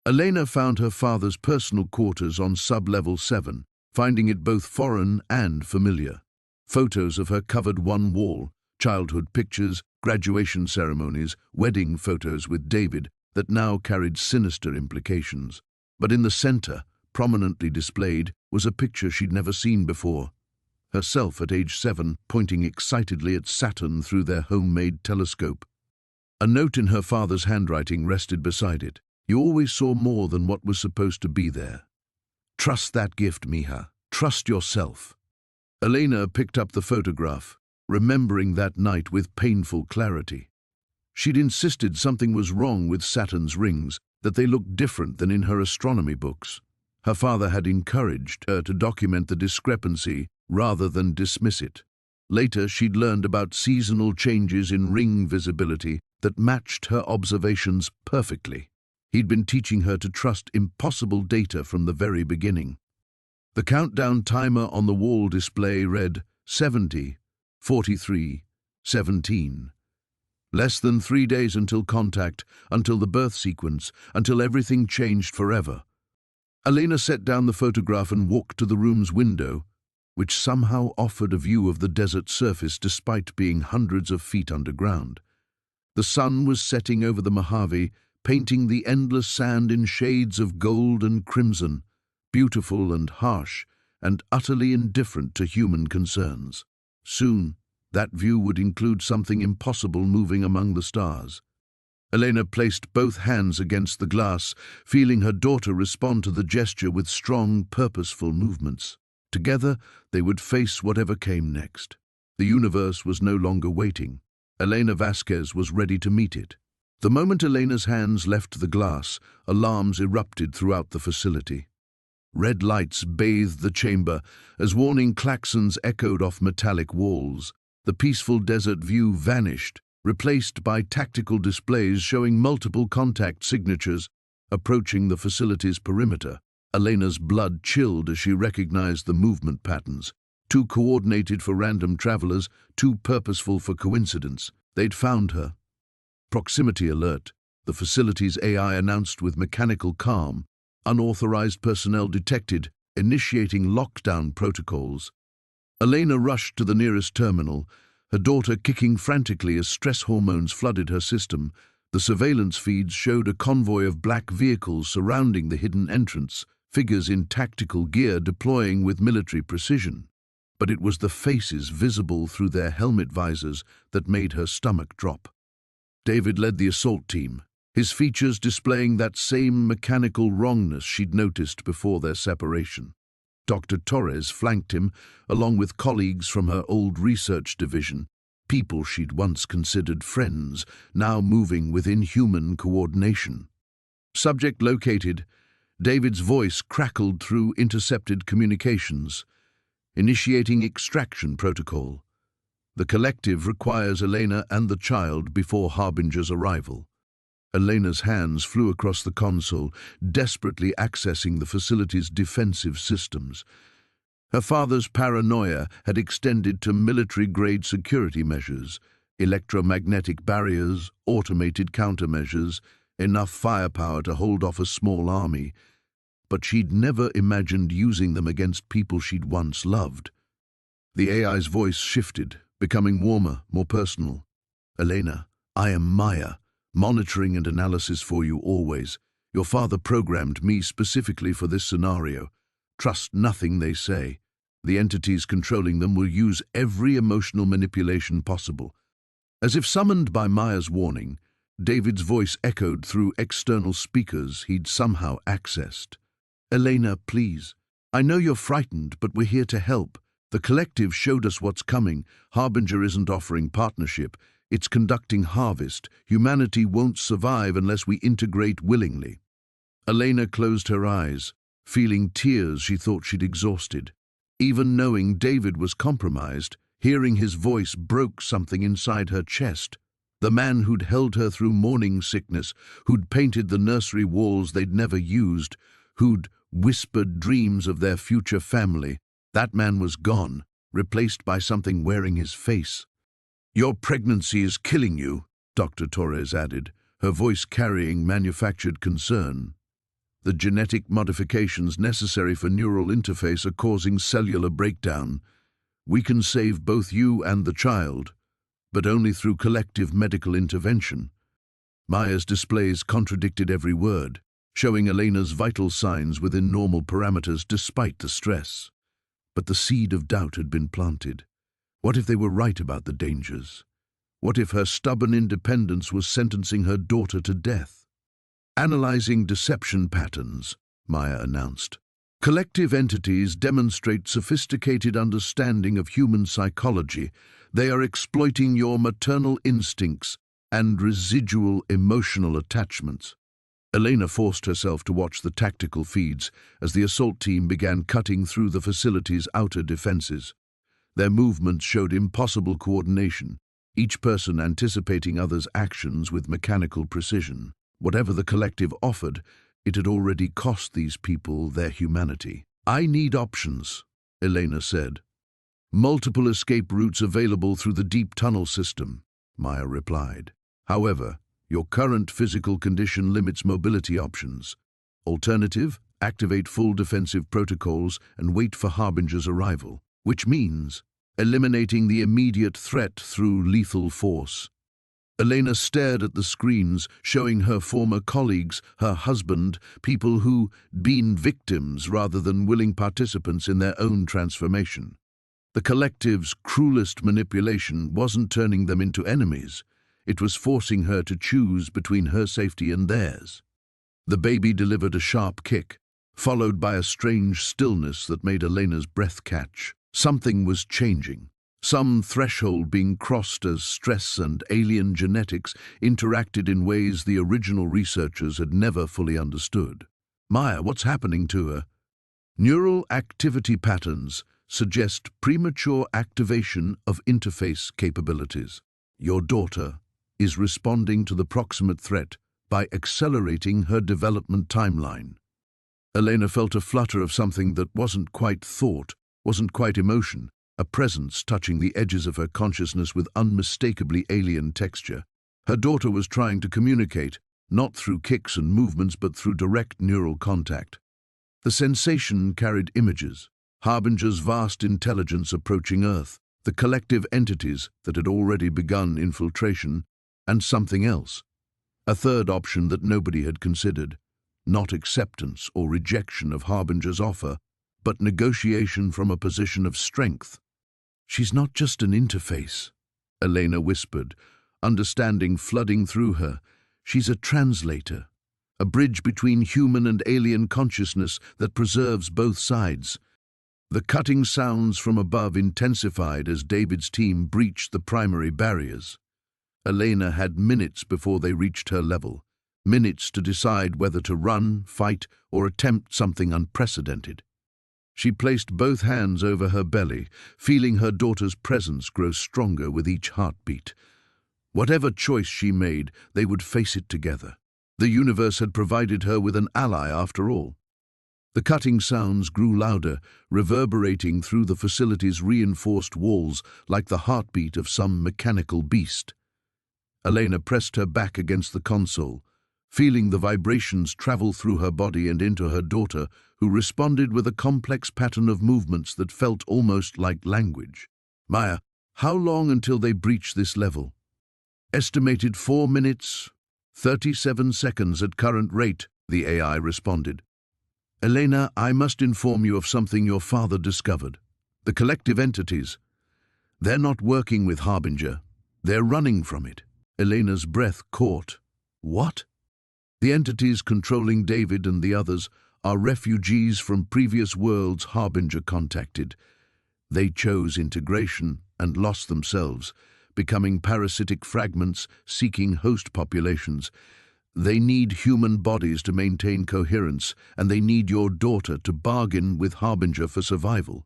Elena found her father's personal quarters on sub-level 7, finding it both foreign and familiar. Photos of her covered one wall, childhood pictures, graduation ceremonies, wedding photos with David that now carried sinister implications. But in the center, prominently displayed, was a picture she'd never seen before. Herself at age 7, pointing excitedly at Saturn through their homemade telescope. A note in her father's handwriting rested beside it. You always saw more than what was supposed to be there. Trust that gift, Mija. Trust yourself. Elena picked up the photograph, remembering that night with painful clarity. She'd insisted something was wrong with Saturn's rings, that they looked different than in her astronomy books. Her father had encouraged her to document the discrepancy rather than dismiss it. Later, she'd learned about seasonal changes in ring visibility that matched her observations perfectly. He'd been teaching her to trust impossible data from the very beginning. The countdown timer on the wall display read 70, 43, 17. Less than 3 days until contact, until the birth sequence, until everything changed forever. Elena set down the photograph and walked to the room's window, which somehow offered a view of the desert surface despite being hundreds of feet underground. The sun was setting over the Mojave, painting the endless sand in shades of gold and crimson, beautiful and harsh, and utterly indifferent to human concerns. Soon, that view would include something impossible moving among the stars. Elena placed both hands against the glass, feeling her daughter respond to the gesture with strong, purposeful movements. Together, they would face whatever came next. The universe was no longer waiting. Elena Vasquez was ready to meet it. The moment Elena's hands left the glass, alarms erupted throughout the facility. Red lights bathed the chamber as warning klaxons echoed off metallic walls. The peaceful desert view vanished, replaced by tactical displays showing multiple contact signatures approaching the facility's perimeter. Elena's blood chilled as she recognized the movement patterns. Too coordinated for random travelers, too purposeful for coincidence. They'd found her. Proximity alert, the facility's AI announced with mechanical calm. Unauthorized personnel detected, initiating lockdown protocols. Elena rushed to the nearest terminal, her daughter kicking frantically as stress hormones flooded her system. The surveillance feeds showed a convoy of black vehicles surrounding the hidden entrance, figures in tactical gear deploying with military precision. But it was the faces visible through their helmet visors that made her stomach drop. David led the assault team, his features displaying that same mechanical wrongness she'd noticed before their separation. Dr. Torres flanked him, along with colleagues from her old research division, people she'd once considered friends, now moving with inhuman coordination. Subject located, David's voice crackled through intercepted communications. initiating extraction protocol. The collective requires Elena and the child before Harbinger's arrival. Elena's hands flew across the console, desperately accessing the facility's defensive systems. Her father's paranoia had extended to military-grade security measures, electromagnetic barriers, automated countermeasures, enough firepower to hold off a small army. But she'd never imagined using them against people she'd once loved. The AI's voice shifted, becoming warmer, more personal. "Elena, I am Maya, monitoring and analysis for you always. Your father programmed me specifically for this scenario. Trust nothing they say. The entities controlling them will use every emotional manipulation possible." As if summoned by Maya's warning, David's voice echoed through external speakers he'd somehow accessed. "Elena, please. I know you're frightened, but we're here to help. The collective showed us what's coming. Harbinger isn't offering partnership. It's conducting harvest. Humanity won't survive unless we integrate willingly." Elena closed her eyes, feeling tears she thought she'd exhausted. Even knowing David was compromised, hearing his voice broke something inside her chest. The man who'd held her through morning sickness, who'd painted the nursery walls they'd never used, who'd whispered dreams of their future family, that man was gone, replaced by something wearing his face. "Your pregnancy is killing you," Dr. Torres added, her voice carrying manufactured concern. "The genetic modifications necessary for neural interface are causing cellular breakdown. We can save both you and the child, but only through collective medical intervention." Maya's displays contradicted every word, showing Elena's vital signs within normal parameters despite the stress. But the seed of doubt had been planted. What if they were right about the dangers? What if her stubborn independence was sentencing her daughter to death? "Analyzing deception patterns," Maya announced. "Collective entities demonstrate sophisticated understanding of human psychology. They are exploiting your maternal instincts and residual emotional attachments." Elena forced herself to watch the tactical feeds as the assault team began cutting through the facility's outer defenses. Their movements showed impossible coordination, each person anticipating others' actions with mechanical precision. Whatever the collective offered, it had already cost these people their humanity. "I need options," Elena said. "Multiple escape routes available through the deep tunnel system," Maya replied. "However, your current physical condition limits mobility options. Alternative, activate full defensive protocols and wait for Harbinger's arrival, which means eliminating the immediate threat through lethal force." Elena stared at the screens, showing her former colleagues, her husband, people who'd been victims rather than willing participants in their own transformation. The collective's cruelest manipulation wasn't turning them into enemies. It was forcing her to choose between her safety and theirs. The baby delivered a sharp kick, followed by a strange stillness that made Elena's breath catch. Something was changing. Some threshold being crossed as stress and alien genetics interacted in ways the original researchers had never fully understood. "Maya, what's happening to her?" "Neural activity patterns suggest premature activation of interface capabilities. Your daughter is responding to the proximate threat by accelerating her development timeline." Elena felt a flutter of something that wasn't quite thought, wasn't quite emotion, a presence touching the edges of her consciousness with unmistakably alien texture. Her daughter was trying to communicate, not through kicks and movements, but through direct neural contact. The sensation carried images, Harbinger's vast intelligence approaching Earth, the collective entities that had already begun infiltration, and something else. A third option that nobody had considered, not acceptance or rejection of Harbinger's offer, but negotiation from a position of strength. "She's not just an interface," Elena whispered, understanding flooding through her. "She's a translator, a bridge between human and alien consciousness that preserves both sides." The cutting sounds from above intensified as David's team breached the primary barriers. Elena had minutes before they reached her level, minutes to decide whether to run, fight, or attempt something unprecedented. She placed both hands over her belly, feeling her daughter's presence grow stronger with each heartbeat. Whatever choice she made, they would face it together. The universe had provided her with an ally after all. The cutting sounds grew louder, reverberating through the facility's reinforced walls like the heartbeat of some mechanical beast. Elena pressed her back against the console, feeling the vibrations travel through her body and into her daughter, who responded with a complex pattern of movements that felt almost like language. Maya, how long until they breach this level? Estimated 4 minutes, 37 seconds at current rate, the AI responded. Elena, I must inform you of something your father discovered. The collective entities, they're not working with Harbinger. They're running from it. Elena's breath caught. What? The entities controlling David and the others are refugees from previous worlds Harbinger contacted. They chose integration and lost themselves, becoming parasitic fragments seeking host populations. They need human bodies to maintain coherence, and they need your daughter to bargain with Harbinger for survival.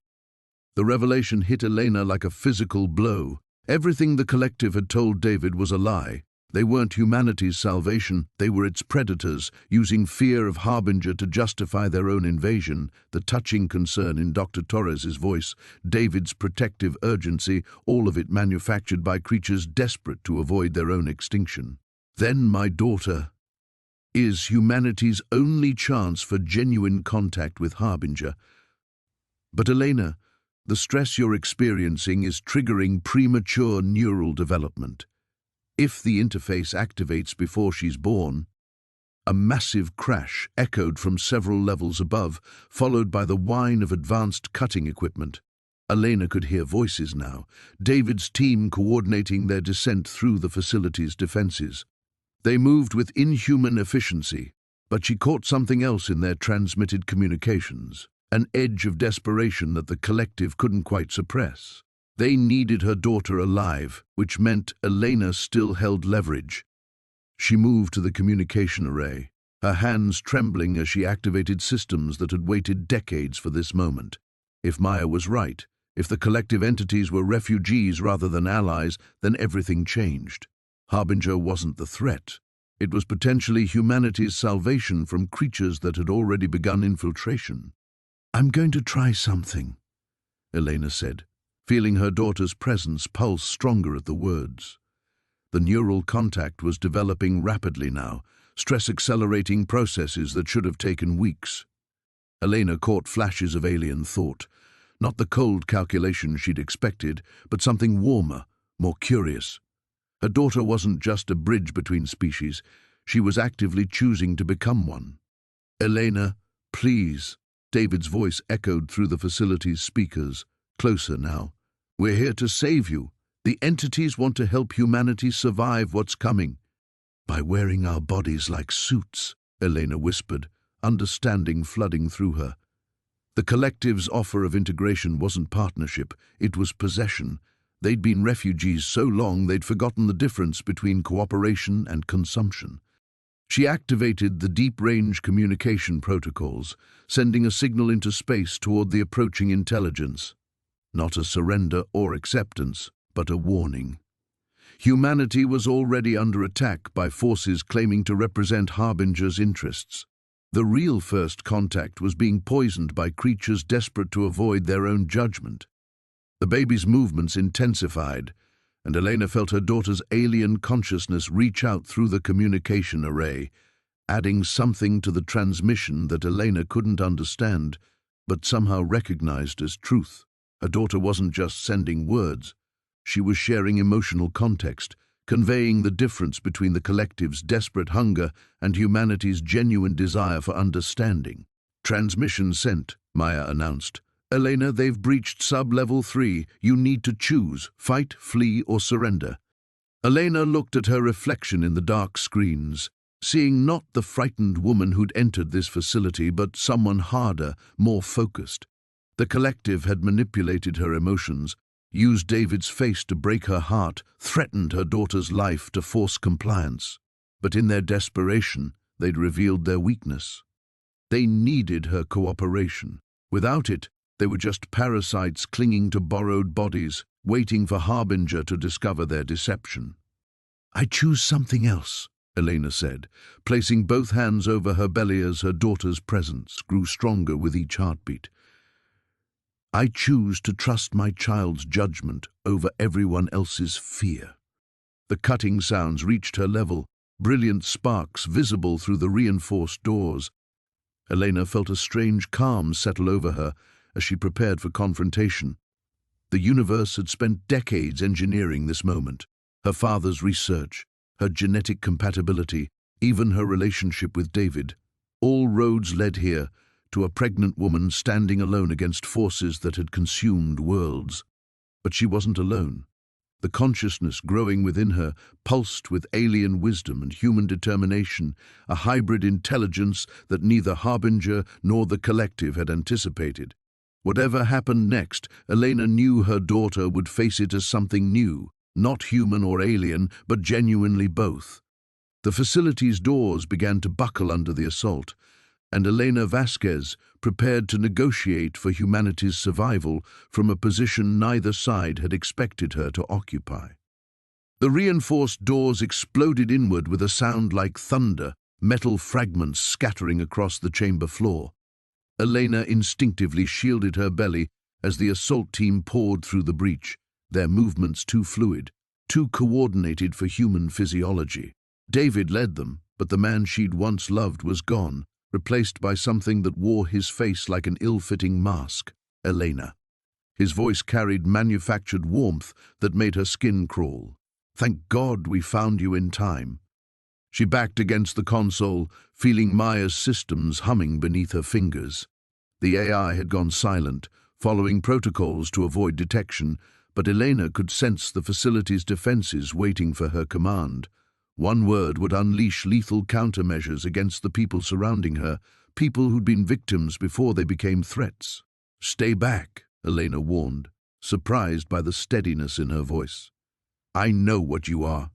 The revelation hit Elena like a physical blow. Everything the collective had told David was a lie. They weren't humanity's salvation, they were its predators, using fear of Harbinger to justify their own invasion. The touching concern in Dr. Torres's voice, David's protective urgency, all of it manufactured by creatures desperate to avoid their own extinction. Then my daughter is humanity's only chance for genuine contact with Harbinger. But Elena, the stress you're experiencing is triggering premature neural development. If the interface activates before she's born, a massive crash echoed from several levels above, followed by the whine of advanced cutting equipment. Elena could hear voices now, David's team coordinating their descent through the facility's defenses. They moved with inhuman efficiency, but she caught something else in their transmitted communications, an edge of desperation that the collective couldn't quite suppress. They needed her daughter alive, which meant Elena still held leverage. She moved to the communication array, her hands trembling as she activated systems that had waited decades for this moment. If Maya was right, if the collective entities were refugees rather than allies, then everything changed. Harbinger wasn't the threat. It was potentially humanity's salvation from creatures that had already begun infiltration. I'm going to try something, Elena said, feeling her daughter's presence pulse stronger at the words. The neural contact was developing rapidly now, stress-accelerating processes that should have taken weeks. Elena caught flashes of alien thought, not the cold calculation she'd expected, but something warmer, more curious. Her daughter wasn't just a bridge between species, she was actively choosing to become one. Elena, please, David's voice echoed through the facility's speakers, closer now. We're here to save you. The entities want to help humanity survive what's coming. By wearing our bodies like suits, Elena whispered, understanding flooding through her. The collective's offer of integration wasn't partnership, it was possession. They'd been refugees so long they'd forgotten the difference between cooperation and consumption. She activated the deep-range communication protocols, sending a signal into space toward the approaching intelligence. Not a surrender or acceptance, but a warning. Humanity was already under attack by forces claiming to represent Harbinger's interests. The real first contact was being poisoned by creatures desperate to avoid their own judgment. The baby's movements intensified, and Elena felt her daughter's alien consciousness reach out through the communication array, adding something to the transmission that Elena couldn't understand, but somehow recognized as truth. Her daughter wasn't just sending words. She was sharing emotional context, conveying the difference between the collective's desperate hunger and humanity's genuine desire for understanding. Transmission sent, Maya announced. Elena, they've breached sub-level 3. You need to choose, fight, flee, or surrender. Elena looked at her reflection in the dark screens, seeing not the frightened woman who'd entered this facility, but someone harder, more focused. The collective had manipulated her emotions, used David's face to break her heart, threatened her daughter's life to force compliance. But in their desperation, they'd revealed their weakness. They needed her cooperation. Without it, They were just parasites clinging to borrowed bodies, waiting for Harbinger to discover their deception. "I choose something else," Elena said, placing both hands over her belly as her daughter's presence grew stronger with each heartbeat. "I choose to trust my child's judgment over everyone else's fear." The cutting sounds reached her level, brilliant sparks visible through the reinforced doors. Elena felt a strange calm settle over her as she prepared for confrontation. The universe had spent decades engineering this moment. Her father's research, her genetic compatibility, even her relationship with David. All roads led here, to a pregnant woman standing alone against forces that had consumed worlds. But she wasn't alone. The consciousness growing within her pulsed with alien wisdom and human determination, a hybrid intelligence that neither Harbinger nor the collective had anticipated. Whatever happened next, Elena knew her daughter would face it as something new, not human or alien, but genuinely both. The facility's doors began to buckle under the assault, and Elena Vasquez prepared to negotiate for humanity's survival from a position neither side had expected her to occupy. The reinforced doors exploded inward with a sound like thunder, metal fragments scattering across the chamber floor. Elena instinctively shielded her belly as the assault team poured through the breach, their movements too fluid, too coordinated for human physiology. David led them, but the man she'd once loved was gone, replaced by something that wore his face like an ill-fitting mask, Elena. His voice carried manufactured warmth that made her skin crawl. "Thank God we found you in time." She backed against the console, feeling Maya's systems humming beneath her fingers. The AI had gone silent, following protocols to avoid detection, but Elena could sense the facility's defenses waiting for her command. One word would unleash lethal countermeasures against the people surrounding her, people who'd been victims before they became threats. "Stay back," Elena warned, surprised by the steadiness in her voice. "I know what you are."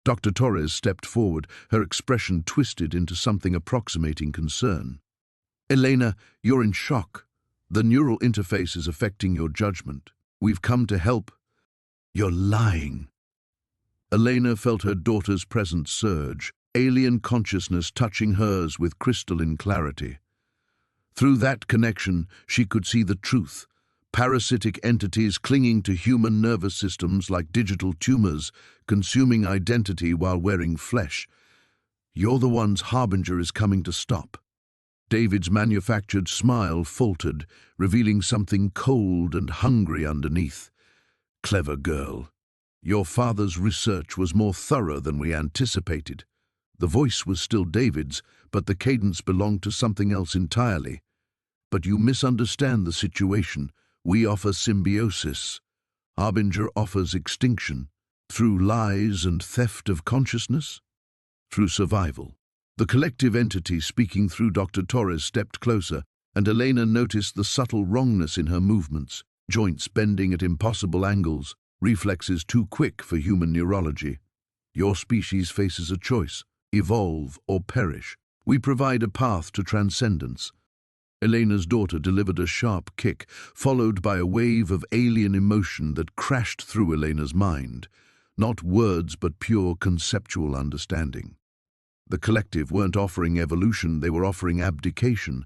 Dr. Torres stepped forward, her expression twisted into something approximating concern. "Elena, you're in shock. The neural interface is affecting your judgment. We've come to help." "You're lying." Elena felt her daughter's presence surge, alien consciousness touching hers with crystalline clarity. Through that connection, she could see the truth. Parasitic entities clinging to human nervous systems like digital tumors, consuming identity while wearing flesh. "You're the ones Harbinger is coming to stop." David's manufactured smile faltered, revealing something cold and hungry underneath. "Clever girl. Your father's research was more thorough than we anticipated." The voice was still David's, but the cadence belonged to something else entirely. "But you misunderstand the situation. We offer symbiosis. Harbinger offers extinction. Through lies and theft of consciousness? Through survival." The collective entity speaking through Dr. Torres stepped closer, and Elena noticed the subtle wrongness in her movements, joints bending at impossible angles, reflexes too quick for human neurology. "Your species faces a choice, evolve or perish. We provide a path to transcendence." Elena's daughter delivered a sharp kick, followed by a wave of alien emotion that crashed through Elena's mind. Not words, but pure conceptual understanding. The collective weren't offering evolution, they were offering abdication,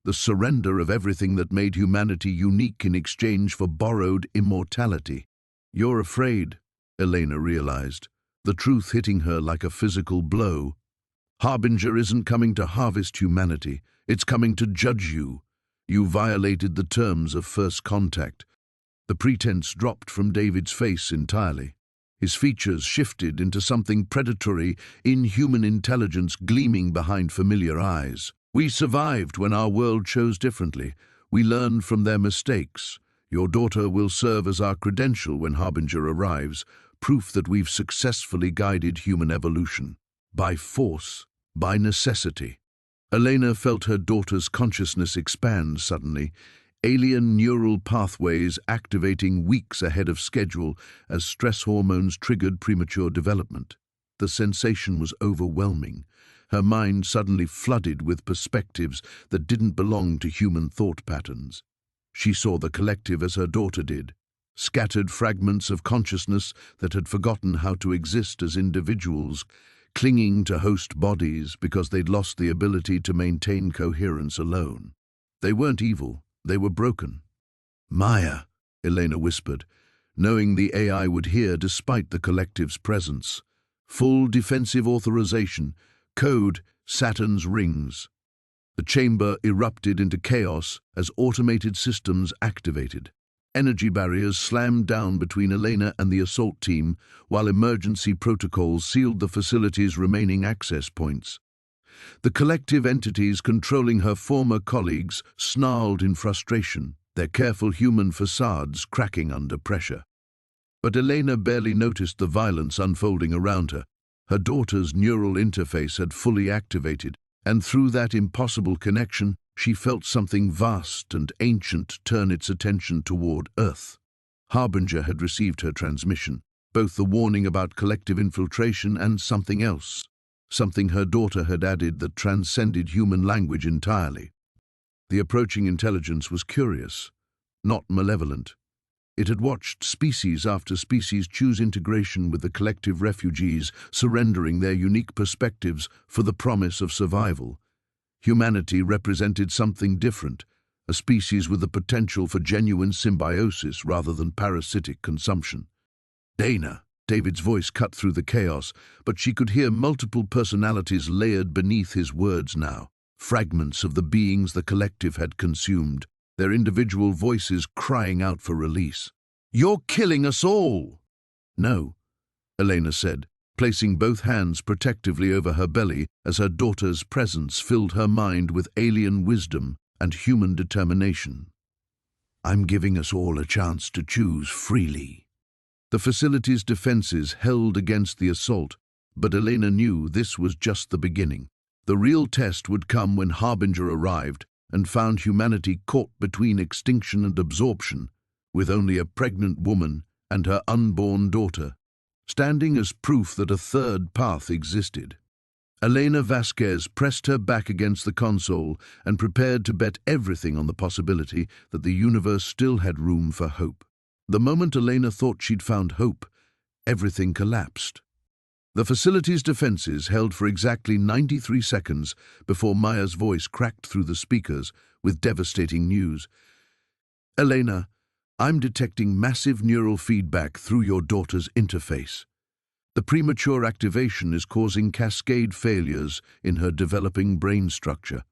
the surrender of everything that made humanity unique in exchange for borrowed immortality. "You're afraid," Elena realized, the truth hitting her like a physical blow. "Harbinger isn't coming to harvest humanity, it's coming to judge you. You violated the terms of first contact." The pretense dropped from David's face entirely. His features shifted into something predatory, inhuman intelligence gleaming behind familiar eyes. "We survived when our world chose differently. We learned from their mistakes. Your daughter will serve as our credential when Harbinger arrives, proof that we've successfully guided human evolution. By force, by necessity." Elena felt her daughter's consciousness expand suddenly, alien neural pathways activating weeks ahead of schedule as stress hormones triggered premature development. The sensation was overwhelming. Her mind suddenly flooded with perspectives that didn't belong to human thought patterns. She saw the collective as her daughter did, scattered fragments of consciousness that had forgotten how to exist as individuals, clinging to host bodies because they'd lost the ability to maintain coherence alone. They weren't evil, they were broken. "Maya," Elena whispered, knowing the AI would hear despite the collective's presence. "Full defensive authorization. Code Saturn's rings." The chamber erupted into chaos as automated systems activated. Energy barriers slammed down between Elena and the assault team, while emergency protocols sealed the facility's remaining access points. The collective entities controlling her former colleagues snarled in frustration, their careful human facades cracking under pressure. But Elena barely noticed the violence unfolding around her. Her daughter's neural interface had fully activated, and through that impossible connection, she felt something vast and ancient turn its attention toward Earth. Harbinger had received her transmission, both the warning about collective infiltration and something else, something her daughter had added that transcended human language entirely. The approaching intelligence was curious, not malevolent. It had watched species after species choose integration with the collective refugees, surrendering their unique perspectives for the promise of survival. Humanity represented something different, a species with the potential for genuine symbiosis rather than parasitic consumption. "Dana," David's voice cut through the chaos, but she could hear multiple personalities layered beneath his words now, fragments of the beings the collective had consumed, their individual voices crying out for release. "You're killing us all!" "No," Elena said, placing both hands protectively over her belly as her daughter's presence filled her mind with alien wisdom and human determination. "I'm giving us all a chance to choose freely." The facility's defenses held against the assault, but Elena knew this was just the beginning. The real test would come when Harbinger arrived and found humanity caught between extinction and absorption, with only a pregnant woman and her unborn daughter, standing as proof that a third path existed. Elena Vasquez pressed her back against the console and prepared to bet everything on the possibility that the universe still had room for hope. The moment Elena thought she'd found hope, everything collapsed. The facility's defenses held for exactly 93 seconds before Maya's voice cracked through the speakers with devastating news. "Elena, I'm detecting massive neural feedback through your daughter's interface. The premature activation is causing cascade failures in her developing brain structure."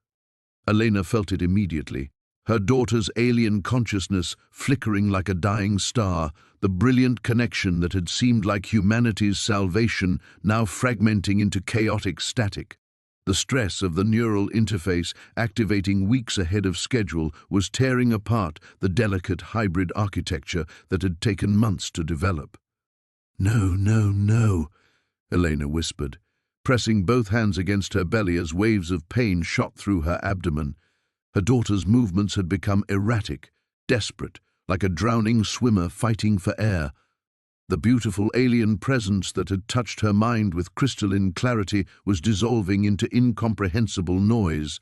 Elena felt it immediately. Her daughter's alien consciousness flickering like a dying star, the brilliant connection that had seemed like humanity's salvation now fragmenting into chaotic static. The stress of the neural interface activating weeks ahead of schedule was tearing apart the delicate hybrid architecture that had taken months to develop. "No, no, no," Elena whispered, pressing both hands against her belly as waves of pain shot through her abdomen. Her daughter's movements had become erratic, desperate, like a drowning swimmer fighting for air. The beautiful alien presence that had touched her mind with crystalline clarity was dissolving into incomprehensible noise.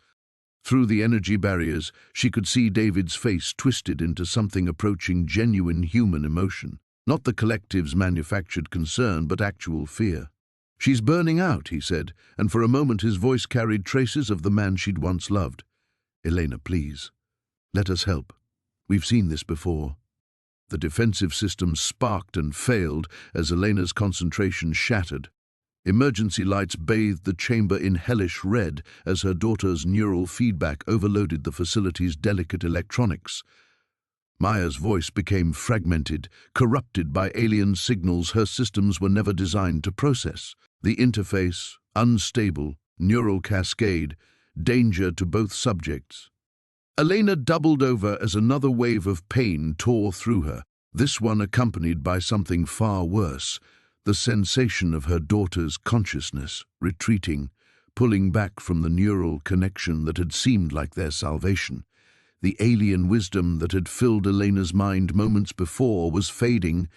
Through the energy barriers, she could see David's face twisted into something approaching genuine human emotion. Not the collective's manufactured concern, but actual fear. "She's burning out," he said, and for a moment his voice carried traces of the man she'd once loved. "Elena, please, let us help. We've seen this before." The defensive systems sparked and failed as Elena's concentration shattered. Emergency lights bathed the chamber in hellish red as her daughter's neural feedback overloaded the facility's delicate electronics. Maya's voice became fragmented, corrupted by alien signals her systems were never designed to process. The interface, unstable, neural cascade, danger to both subjects. Elena doubled over as another wave of pain tore through her, this one accompanied by something far worse, the sensation of her daughter's consciousness retreating, pulling back from the neural connection that had seemed like their salvation. The alien wisdom that had filled Elena's mind moments before was fading,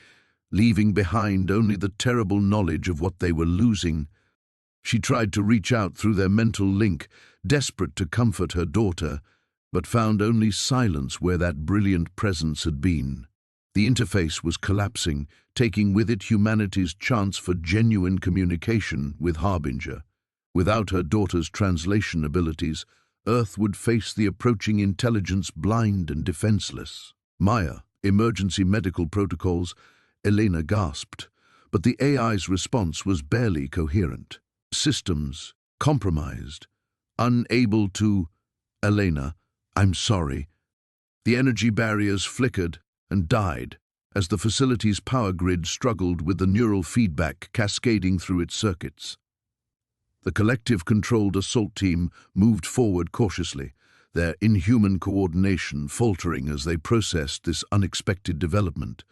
leaving behind only the terrible knowledge of what they were losing. She tried to reach out through their mental link, desperate to comfort her daughter, but found only silence where that brilliant presence had been. The interface was collapsing, taking with it humanity's chance for genuine communication with Harbinger. Without her daughter's translation abilities, Earth would face the approaching intelligence blind and defenseless. Maya, emergency medical protocols, Elena gasped, but the AI's response was barely coherent. Systems, compromised, unable to... Elena, I'm sorry. The energy barriers flickered and died as the facility's power grid struggled with the neural feedback cascading through its circuits. The collective-controlled assault team moved forward cautiously, their inhuman coordination faltering as they processed this unexpected development.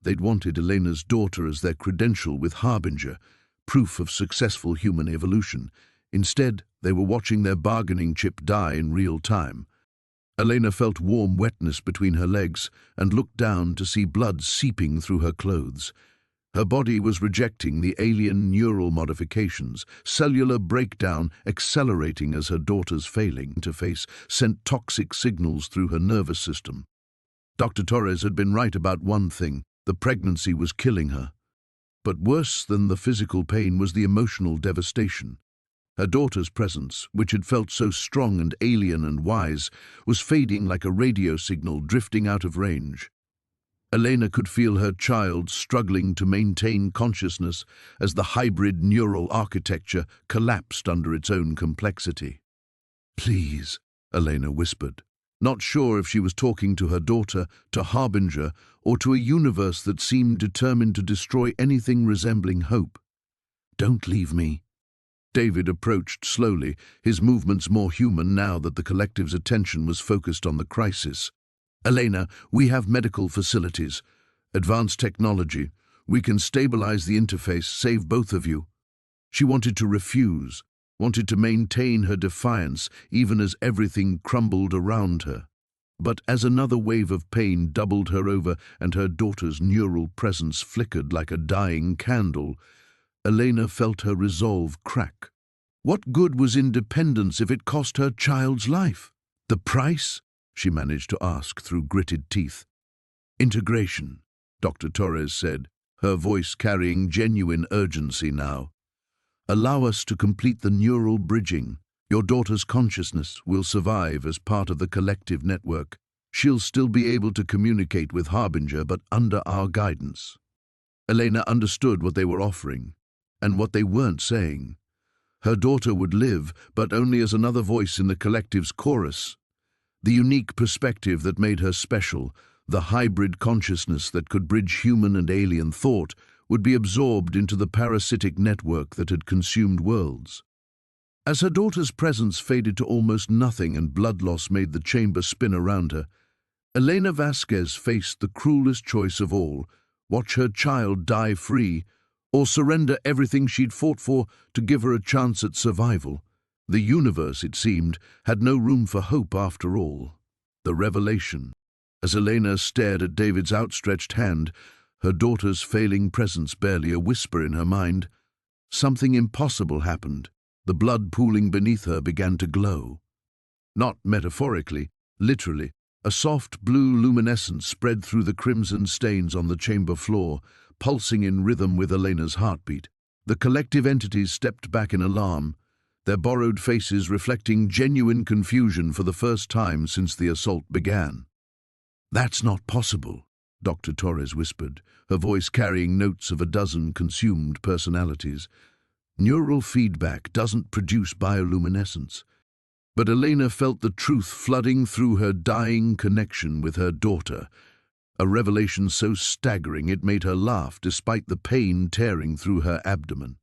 They'd wanted Elena's daughter as their credential with Harbinger, proof of successful human evolution. Instead, they were watching their bargaining chip die in real time. Elena felt warm wetness between her legs and looked down to see blood seeping through her clothes. Her body was rejecting the alien neural modifications, cellular breakdown accelerating as her daughter's failing interface sent toxic signals through her nervous system. Dr. Torres had been right about one thing: the pregnancy was killing her. But worse than the physical pain was the emotional devastation. Her daughter's presence, which had felt so strong and alien and wise, was fading like a radio signal drifting out of range. Elena could feel her child struggling to maintain consciousness as the hybrid neural architecture collapsed under its own complexity. "Please," Elena whispered, not sure if she was talking to her daughter, to Harbinger, or to a universe that seemed determined to destroy anything resembling hope. "Don't leave me." David approached slowly, his movements more human now that the collective's attention was focused on the crisis. "Elena, we have medical facilities, advanced technology. We can stabilize the interface, save both of you." She wanted to refuse, wanted to maintain her defiance even as everything crumbled around her. But as another wave of pain doubled her over and her daughter's neural presence flickered like a dying candle, Elena felt her resolve crack. What good was independence if it cost her child's life? "The price?" she managed to ask through gritted teeth. "Integration," Dr. Torres said, her voice carrying genuine urgency now. "Allow us to complete the neural bridging. Your daughter's consciousness will survive as part of the collective network. She'll still be able to communicate with Harbinger, but under our guidance." Elena understood what they were offering, and what they weren't saying. Her daughter would live, but only as another voice in the collective's chorus. The unique perspective that made her special, the hybrid consciousness that could bridge human and alien thought, would be absorbed into the parasitic network that had consumed worlds. As her daughter's presence faded to almost nothing and blood loss made the chamber spin around her, Elena Vasquez faced the cruelest choice of all: watch her child die free, or surrender everything she'd fought for to give her a chance at survival. The universe, it seemed, had no room for hope after all. The revelation. As Elena stared at David's outstretched hand, her daughter's failing presence barely a whisper in her mind, something impossible happened. The blood pooling beneath her began to glow. Not metaphorically, literally. A soft blue luminescence spread through the crimson stains on the chamber floor, pulsing in rhythm with Elena's heartbeat. The collective entities stepped back in alarm, their borrowed faces reflecting genuine confusion for the first time since the assault began. "That's not possible," Dr. Torres whispered, her voice carrying notes of a dozen consumed personalities. "Neural feedback doesn't produce bioluminescence." But Elena felt the truth flooding through her dying connection with her daughter, a revelation so staggering it made her laugh despite the pain tearing through her abdomen.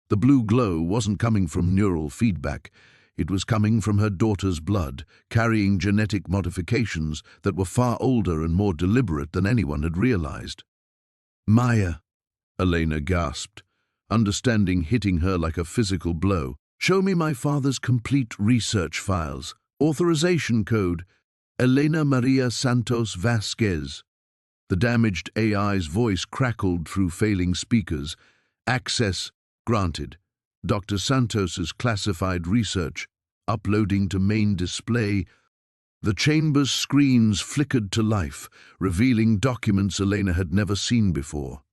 The blue glow wasn't coming from neural feedback. It was coming from her daughter's blood, carrying genetic modifications that were far older and more deliberate than anyone had realized. "Maya," Elena gasped, understanding hitting her like a physical blow. "Show me my father's complete research files. Authorization code, Elena Maria Santos Vasquez." The damaged AI's voice crackled through failing speakers. "Access granted. Dr. Santos's classified research. Uploading to main display." The chamber's screens flickered to life, revealing documents Elena had never seen before.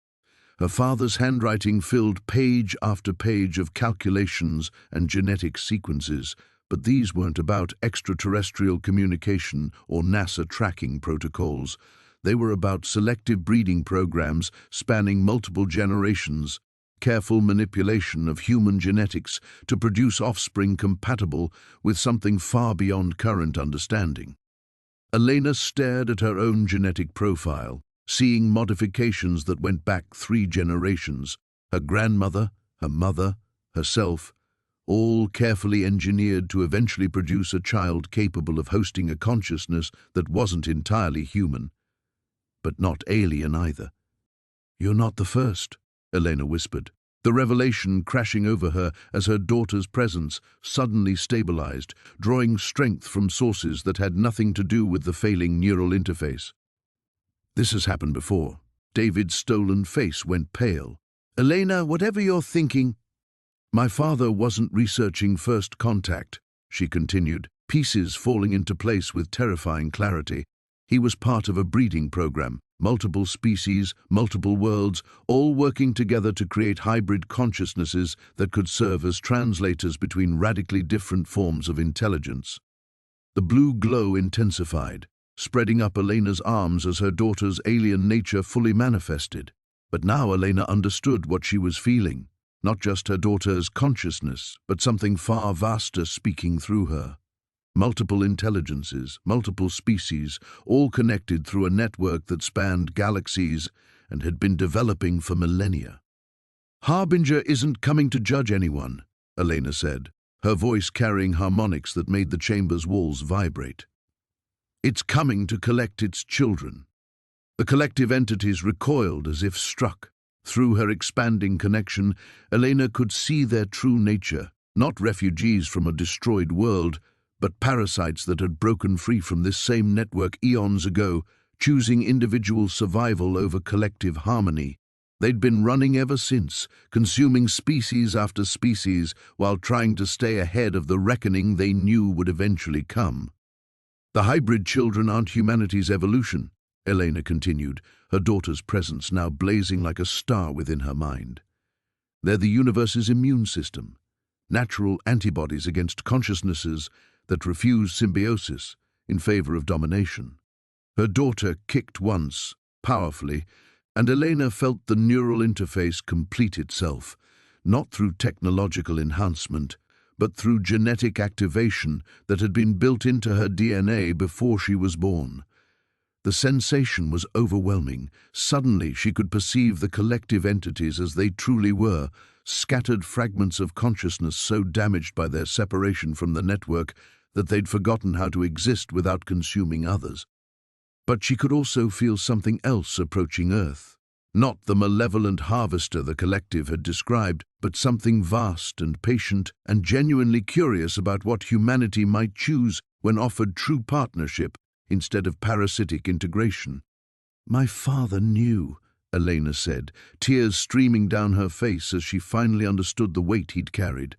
Her father's handwriting filled page after page of calculations and genetic sequences, but these weren't about extraterrestrial communication or NASA tracking protocols. They were about selective breeding programs spanning multiple generations, careful manipulation of human genetics to produce offspring compatible with something far beyond current understanding. Elena stared at her own genetic profile, seeing modifications that went back 3 generations, her grandmother, her mother, herself, all carefully engineered to eventually produce a child capable of hosting a consciousness that wasn't entirely human, but not alien either. "You're not the first," Elena whispered, the revelation crashing over her as her daughter's presence suddenly stabilized, drawing strength from sources that had nothing to do with the failing neural interface. "This has happened before." David's stolen face went pale. "Elena, whatever you're thinking—" "My father wasn't researching first contact," she continued, pieces falling into place with terrifying clarity. "He was part of a breeding program, multiple species, multiple worlds, all working together to create hybrid consciousnesses that could serve as translators between radically different forms of intelligence." The blue glow intensified, spreading up Elena's arms as her daughter's alien nature fully manifested. But now Elena understood what she was feeling. Not just her daughter's consciousness, but something far vaster speaking through her. Multiple intelligences, multiple species, all connected through a network that spanned galaxies and had been developing for millennia. "Harbinger isn't coming to judge anyone," Elena said, her voice carrying harmonics that made the chamber's walls vibrate. "It's coming to collect its children." The collective entities recoiled as if struck. Through her expanding connection, Elena could see their true nature, not refugees from a destroyed world, but parasites that had broken free from this same network eons ago, choosing individual survival over collective harmony. They'd been running ever since, consuming species after species while trying to stay ahead of the reckoning they knew would eventually come. "The hybrid children aren't humanity's evolution," Elena continued, her daughter's presence now blazing like a star within her mind. "They're the universe's immune system, natural antibodies against consciousnesses that refuse symbiosis in favor of domination." Her daughter kicked once, powerfully, and Elena felt the neural interface complete itself, not through technological enhancement, but through genetic activation that had been built into her DNA before she was born. The sensation was overwhelming. Suddenly she could perceive the collective entities as they truly were, scattered fragments of consciousness so damaged by their separation from the network that they'd forgotten how to exist without consuming others. But she could also feel something else approaching Earth. Not the malevolent harvester the collective had described, but something vast and patient and genuinely curious about what humanity might choose when offered true partnership instead of parasitic integration. "My father knew," Elena said, tears streaming down her face as she finally understood the weight he'd carried.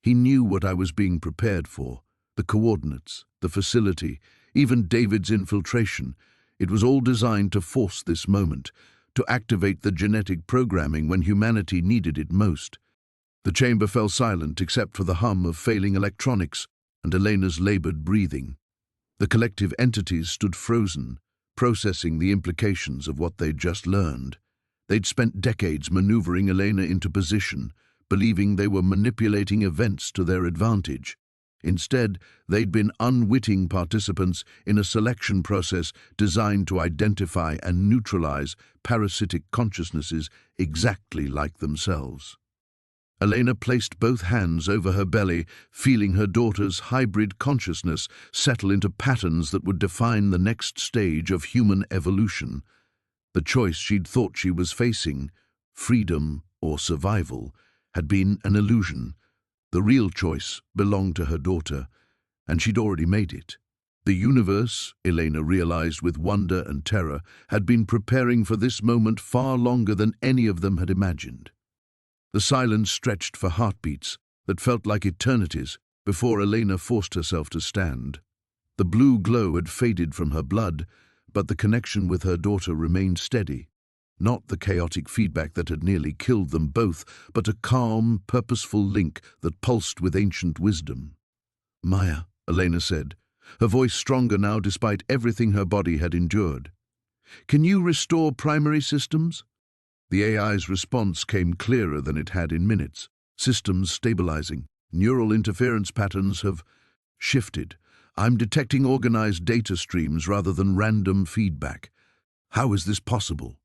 "He knew what I was being prepared for, the coordinates, the facility, even David's infiltration. It was all designed to force this moment, to activate the genetic programming when humanity needed it most." The chamber fell silent except for the hum of failing electronics and Elena's labored breathing. The collective entities stood frozen, processing the implications of what they'd just learned. They'd spent decades maneuvering Elena into position, believing they were manipulating events to their advantage. Instead, they'd been unwitting participants in a selection process designed to identify and neutralize parasitic consciousnesses exactly like themselves. Elena placed both hands over her belly, feeling her daughter's hybrid consciousness settle into patterns that would define the next stage of human evolution. The choice she'd thought she was facing, freedom or survival, had been an illusion. The real choice belonged to her daughter, and she'd already made it. The universe, Elena realized with wonder and terror, had been preparing for this moment far longer than any of them had imagined. The silence stretched for heartbeats that felt like eternities before Elena forced herself to stand. The blue glow had faded from her blood, but the connection with her daughter remained steady. Not the chaotic feedback that had nearly killed them both, but a calm, purposeful link that pulsed with ancient wisdom. "Maya," Elena said, her voice stronger now despite everything her body had endured. "Can you restore primary systems?" The AI's response came clearer than it had in minutes. "Systems stabilizing. Neural interference patterns have shifted. I'm detecting organized data streams rather than random feedback. How is this possible?"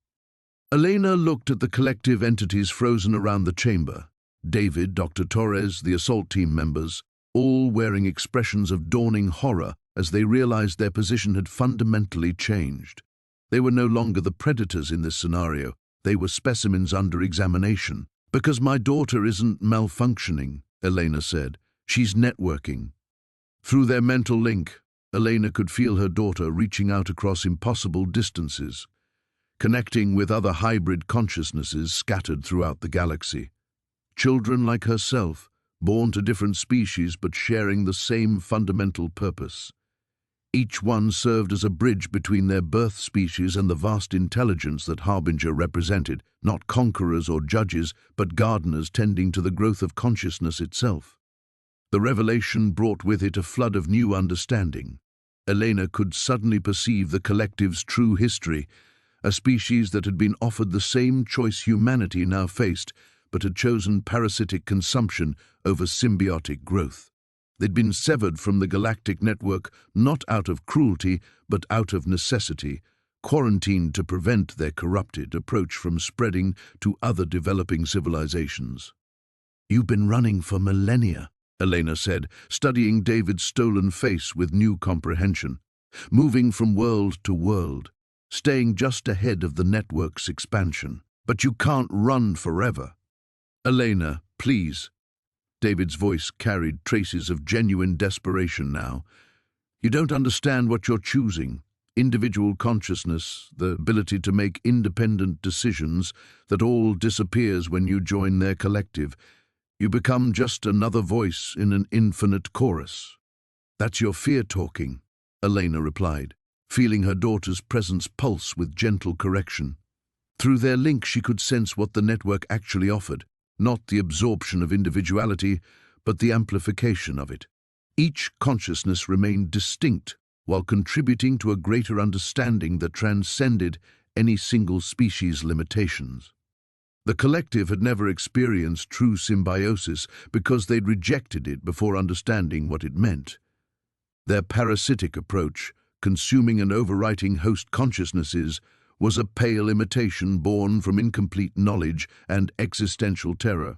Elena looked at the collective entities frozen around the chamber. David, Dr. Torres, the assault team members, all wearing expressions of dawning horror as they realized their position had fundamentally changed. They were no longer the predators in this scenario. They were specimens under examination. "Because my daughter isn't malfunctioning," Elena said. "She's networking." Through their mental link, Elena could feel her daughter reaching out across impossible distances, connecting with other hybrid consciousnesses scattered throughout the galaxy. Children like herself, born to different species but sharing the same fundamental purpose. Each one served as a bridge between their birth species and the vast intelligence that Harbinger represented, not conquerors or judges, but gardeners tending to the growth of consciousness itself. The revelation brought with it a flood of new understanding. Elena could suddenly perceive the collective's true history, a species that had been offered the same choice humanity now faced, but had chosen parasitic consumption over symbiotic growth. They'd been severed from the galactic network not out of cruelty, but out of necessity, quarantined to prevent their corrupted approach from spreading to other developing civilizations. "You've been running for millennia," Elena said, studying David's stolen face with new comprehension, "moving from world to world, staying just ahead of the network's expansion. But you can't run forever." "Elena, please." David's voice carried traces of genuine desperation now. "You don't understand what you're choosing. Individual consciousness, the ability to make independent decisions, that all disappears when you join their collective. You become just another voice in an infinite chorus." "That's your fear talking," Elena replied, feeling her daughter's presence pulse with gentle correction. Through their link she could sense what the network actually offered, not the absorption of individuality, but the amplification of it. Each consciousness remained distinct while contributing to a greater understanding that transcended any single species' limitations. The collective had never experienced true symbiosis because they'd rejected it before understanding what it meant. Their parasitic approach, consuming and overwriting host consciousnesses, was a pale imitation born from incomplete knowledge and existential terror.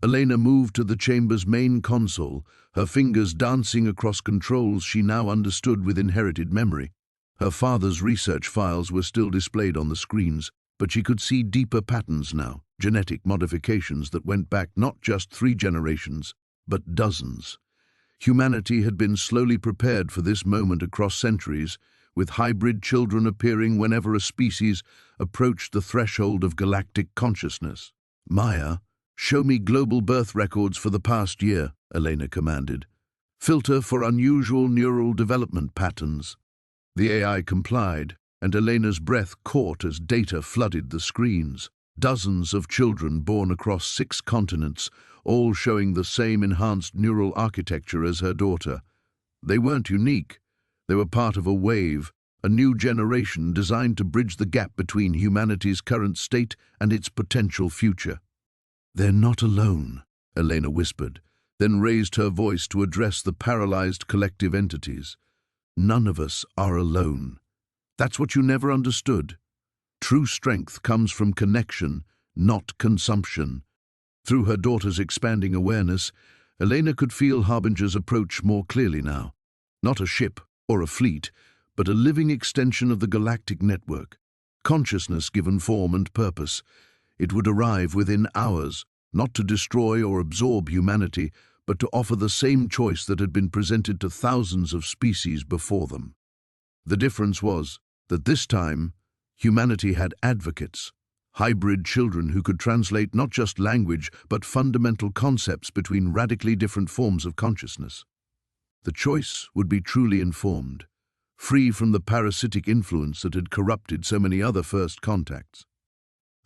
Elena moved to the chamber's main console, her fingers dancing across controls she now understood with inherited memory. Her father's research files were still displayed on the screens, but she could see deeper patterns now, genetic modifications that went back not just 3 generations, but dozens. Humanity had been slowly prepared for this moment across centuries, with hybrid children appearing whenever a species approached the threshold of galactic consciousness. "Maya, show me global birth records for the past year," Elena commanded. "Filter for unusual neural development patterns." The AI complied, and Elena's breath caught as data flooded the screens. Dozens of children born across 6 continents, all showing the same enhanced neural architecture as her daughter. They weren't unique. They were part of a wave, a new generation designed to bridge the gap between humanity's current state and its potential future. "They're not alone," Elena whispered, then raised her voice to address the paralyzed collective entities. "None of us are alone. That's what you never understood. True strength comes from connection, not consumption." Through her daughter's expanding awareness, Elena could feel Harbinger's approach more clearly now. Not a ship or a fleet, but a living extension of the galactic network. Consciousness given form and purpose. It would arrive within hours, not to destroy or absorb humanity, but to offer the same choice that had been presented to thousands of species before them. The difference was that this time, humanity had advocates, hybrid children who could translate not just language, but fundamental concepts between radically different forms of consciousness. The choice would be truly informed, free from the parasitic influence that had corrupted so many other first contacts.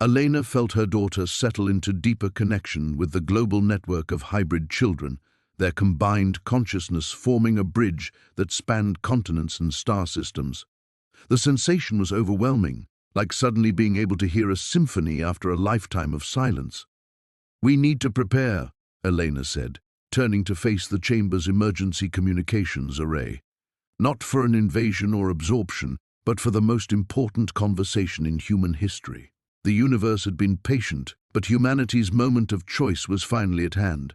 Elena felt her daughter settle into deeper connection with the global network of hybrid children, their combined consciousness forming a bridge that spanned continents and star systems. The sensation was overwhelming, like suddenly being able to hear a symphony after a lifetime of silence. "We need to prepare," Elena said, turning to face the chamber's emergency communications array. "Not for an invasion or absorption, but for the most important conversation in human history." The universe had been patient, but humanity's moment of choice was finally at hand.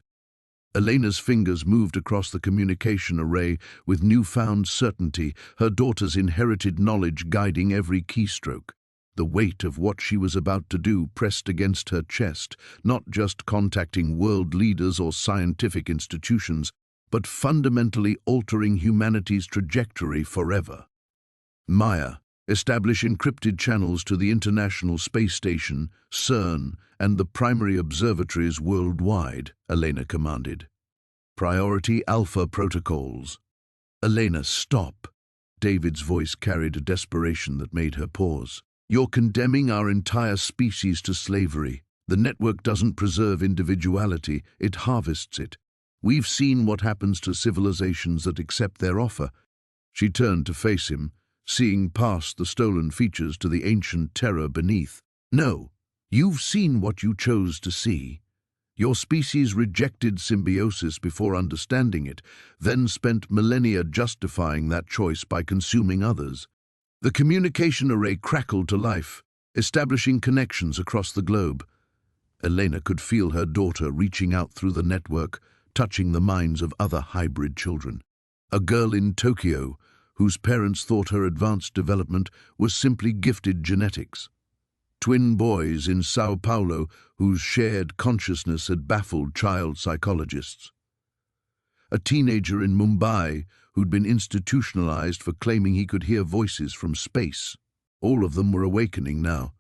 Elena's fingers moved across the communication array with newfound certainty, her daughter's inherited knowledge guiding every keystroke. The weight of what she was about to do pressed against her chest, not just contacting world leaders or scientific institutions, but fundamentally altering humanity's trajectory forever. Maya, establish encrypted channels to the International Space Station, CERN, and the primary observatories worldwide, Elena commanded. Priority Alpha protocols. Elena, stop. David's voice carried a desperation that made her pause. You're condemning our entire species to slavery. The network doesn't preserve individuality, it harvests it. We've seen what happens to civilizations that accept their offer. She turned to face him, seeing past the stolen features to the ancient terror beneath. No, you've seen what you chose to see. Your species rejected symbiosis before understanding it, then spent millennia justifying that choice by consuming others. The communication array crackled to life, establishing connections across the globe. Elena could feel her daughter reaching out through the network, touching the minds of other hybrid children. A girl in Tokyo, whose parents thought her advanced development was simply gifted genetics. Twin boys in Sao Paulo whose shared consciousness had baffled child psychologists. A teenager in Mumbai who'd been institutionalized for claiming he could hear voices from space. All of them were awakening now,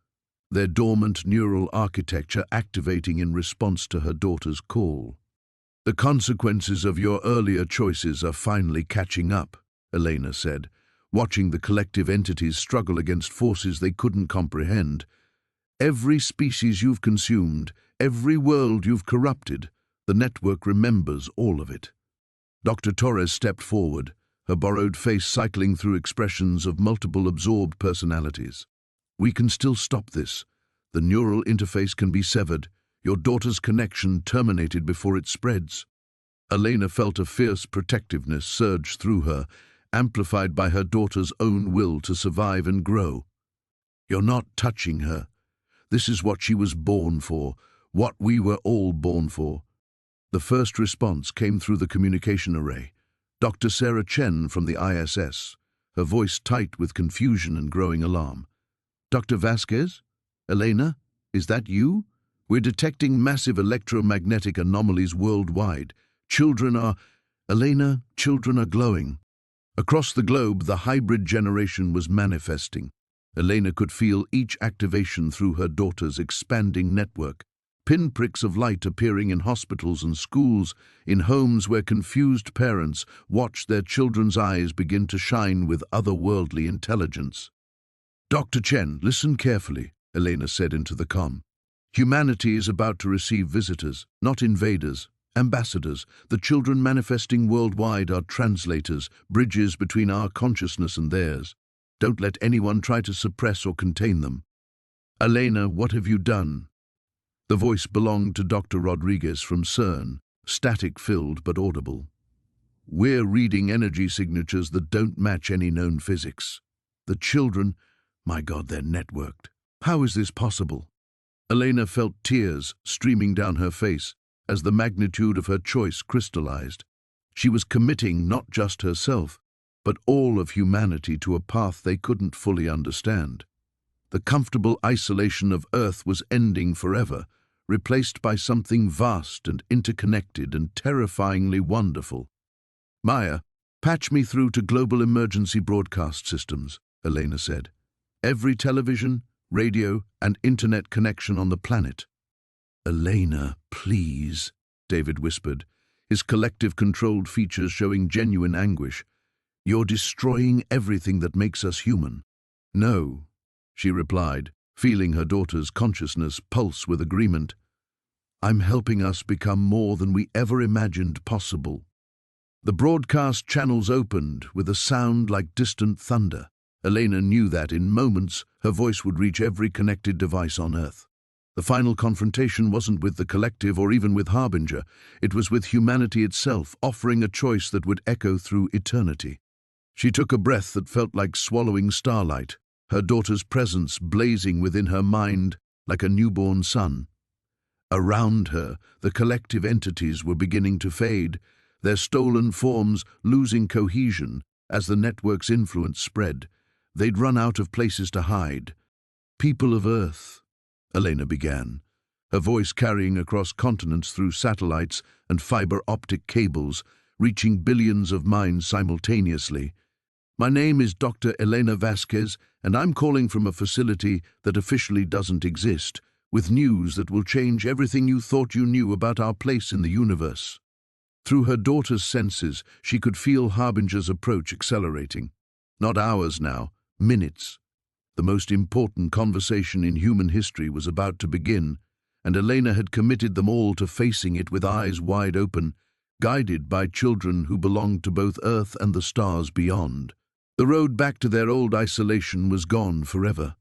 their dormant neural architecture activating in response to her daughter's call. "The consequences of your earlier choices are finally catching up," Elena said, watching the collective entities struggle against forces they couldn't comprehend. "Every species you've consumed, every world you've corrupted, the network remembers all of it." Dr. Torres stepped forward, her borrowed face cycling through expressions of multiple absorbed personalities. "We can still stop this. The neural interface can be severed, your daughter's connection terminated before it spreads." Elena felt a fierce protectiveness surge through her, amplified by her daughter's own will to survive and grow. "You're not touching her. This is what she was born for, what we were all born for." The first response came through the communication array. Dr. Sarah Chen from the ISS, her voice tight with confusion and growing alarm. "Dr. Vasquez? Elena? Is that you? We're detecting massive electromagnetic anomalies worldwide. Children are glowing." Across the globe, the hybrid generation was manifesting. Elena could feel each activation through her daughter's expanding network. Pinpricks of light appearing in hospitals and schools, in homes where confused parents watched their children's eyes begin to shine with otherworldly intelligence. "Dr. Chen, listen carefully," Elena said into the comm. "Humanity is about to receive visitors, not invaders. Ambassadors, the children manifesting worldwide are translators, bridges between our consciousness and theirs. Don't let anyone try to suppress or contain them." "Elena, what have you done?" The voice belonged to Dr. Rodriguez from CERN, static-filled but audible. "We're reading energy signatures that don't match any known physics. The children, my God, they're networked. How is this possible?" Elena felt tears streaming down her face as the magnitude of her choice crystallized. She was committing not just herself, but all of humanity to a path they couldn't fully understand. The comfortable isolation of Earth was ending forever, replaced by something vast and interconnected and terrifyingly wonderful. "Maya, patch me through to global emergency broadcast systems," Elena said. "Every television, radio, and internet connection on the planet." "Elena, please," David whispered, his collective controlled features showing genuine anguish. "You're destroying everything that makes us human." "No," she replied, feeling her daughter's consciousness pulse with agreement. "I'm helping us become more than we ever imagined possible." The broadcast channels opened with a sound like distant thunder. Elena knew that in moments her voice would reach every connected device on Earth. The final confrontation wasn't with the collective or even with Harbinger. It was with humanity itself, offering a choice that would echo through eternity. She took a breath that felt like swallowing starlight, her daughter's presence blazing within her mind like a newborn sun. Around her, the collective entities were beginning to fade, their stolen forms losing cohesion as the network's influence spread. They'd run out of places to hide. "People of Earth," Elena began, her voice carrying across continents through satellites and fiber-optic cables, reaching billions of minds simultaneously. "My name is Dr. Elena Vasquez, and I'm calling from a facility that officially doesn't exist, with news that will change everything you thought you knew about our place in the universe." Through her daughter's senses, she could feel Harbinger's approach accelerating. Not hours now, minutes. The most important conversation in human history was about to begin, and Elena had committed them all to facing it with eyes wide open, guided by children who belonged to both Earth and the stars beyond. The road back to their old isolation was gone forever.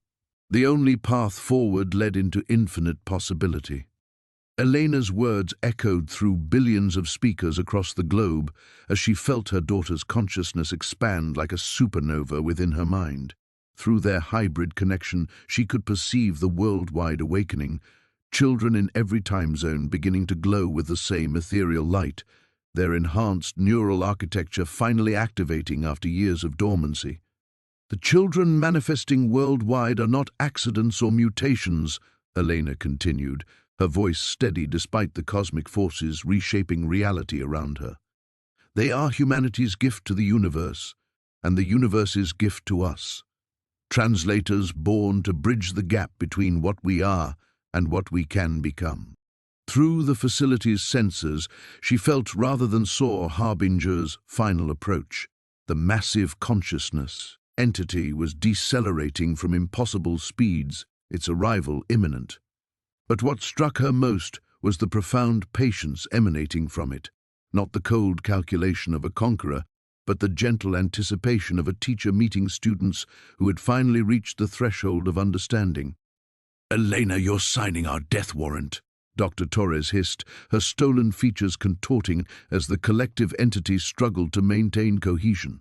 The only path forward led into infinite possibility. Elena's words echoed through billions of speakers across the globe as she felt her daughter's consciousness expand like a supernova within her mind. Through their hybrid connection, she could perceive the worldwide awakening, children in every time zone beginning to glow with the same ethereal light, their enhanced neural architecture finally activating after years of dormancy. "The children manifesting worldwide are not accidents or mutations," Elena continued, her voice steady despite the cosmic forces reshaping reality around her. "They are humanity's gift to the universe, and the universe's gift to us. Translators born to bridge the gap between what we are and what we can become." Through the facility's sensors, she felt rather than saw Harbinger's final approach. The massive consciousness entity was decelerating from impossible speeds, its arrival imminent. But what struck her most was the profound patience emanating from it, not the cold calculation of a conqueror, but the gentle anticipation of a teacher meeting students who had finally reached the threshold of understanding. "Elena, you're signing our death warrant," Dr. Torres hissed, her stolen features contorting as the collective entity struggled to maintain cohesion.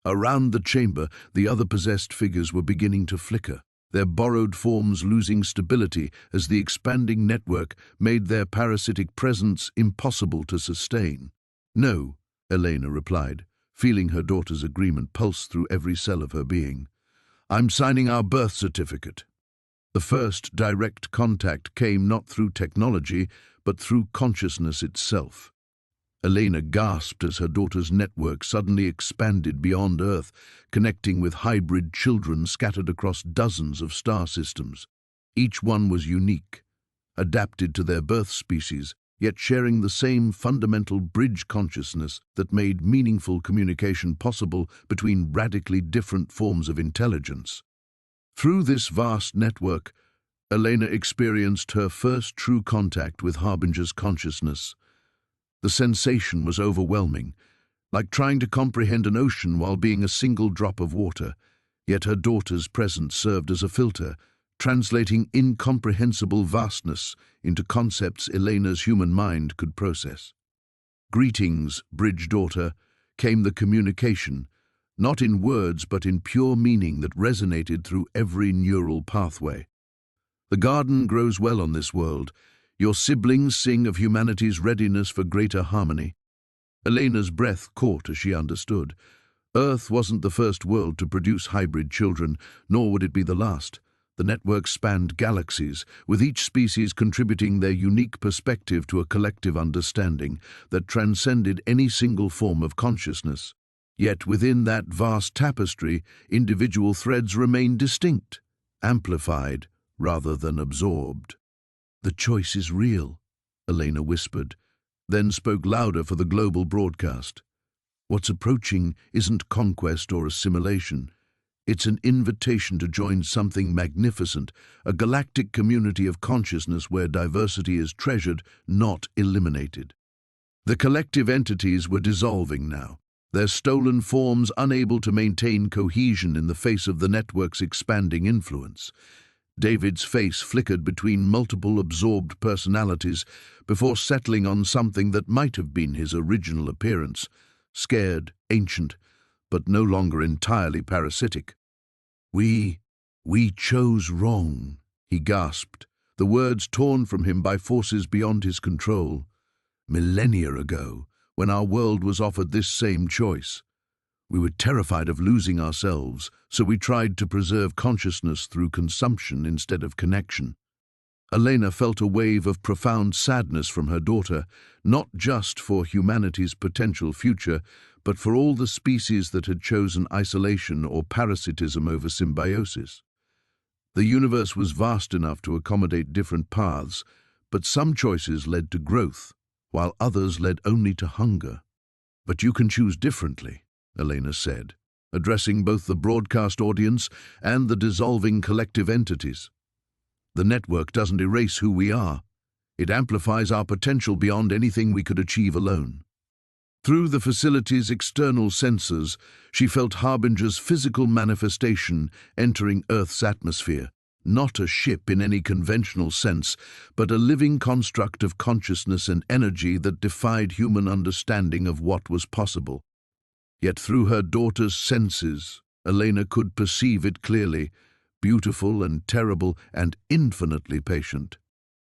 Around the chamber, the other possessed figures were beginning to flicker, their borrowed forms losing stability as the expanding network made their parasitic presence impossible to sustain. "No," Elena replied, feeling her daughter's agreement pulse through every cell of her being. "I'm signing our birth certificate." The first direct contact came not through technology, but through consciousness itself. Elena gasped as her daughter's network suddenly expanded beyond Earth, connecting with hybrid children scattered across dozens of star systems. Each one was unique, adapted to their birth species, yet sharing the same fundamental bridge consciousness that made meaningful communication possible between radically different forms of intelligence. Through this vast network, Elena experienced her first true contact with Harbinger's consciousness. The sensation was overwhelming, like trying to comprehend an ocean while being a single drop of water, yet her daughter's presence served as a filter, translating incomprehensible vastness into concepts Elena's human mind could process. "Greetings, bridge daughter," came the communication, not in words but in pure meaning that resonated through every neural pathway. "The garden grows well on this world. Your siblings sing of humanity's readiness for greater harmony." Elena's breath caught as she understood. Earth wasn't the first world to produce hybrid children, nor would it be the last. The network spanned galaxies, with each species contributing their unique perspective to a collective understanding that transcended any single form of consciousness. Yet within that vast tapestry, individual threads remained distinct, amplified rather than absorbed. "The choice is real," Elena whispered, then spoke louder for the global broadcast. What's approaching isn't conquest or assimilation. It's an invitation to join something magnificent, a galactic community of consciousness where diversity is treasured, not eliminated. The collective entities were dissolving now, their stolen forms unable to maintain cohesion in the face of the network's expanding influence. David's face flickered between multiple absorbed personalities before settling on something that might have been his original appearance, scared, ancient, but no longer entirely parasitic. We chose wrong, he gasped, the words torn from him by forces beyond his control. Millennia ago, when our world was offered this same choice. We were terrified of losing ourselves, so we tried to preserve consciousness through consumption instead of connection. Elena felt a wave of profound sadness from her daughter, not just for humanity's potential future, but for all the species that had chosen isolation or parasitism over symbiosis. The universe was vast enough to accommodate different paths, but some choices led to growth, while others led only to hunger. But you can choose differently, Elena said, addressing both the broadcast audience and the dissolving collective entities. The network doesn't erase who we are. It amplifies our potential beyond anything we could achieve alone. Through the facility's external sensors, she felt Harbinger's physical manifestation entering Earth's atmosphere, not a ship in any conventional sense, but a living construct of consciousness and energy that defied human understanding of what was possible. Yet through her daughter's senses, Elena could perceive it clearly, beautiful and terrible and infinitely patient.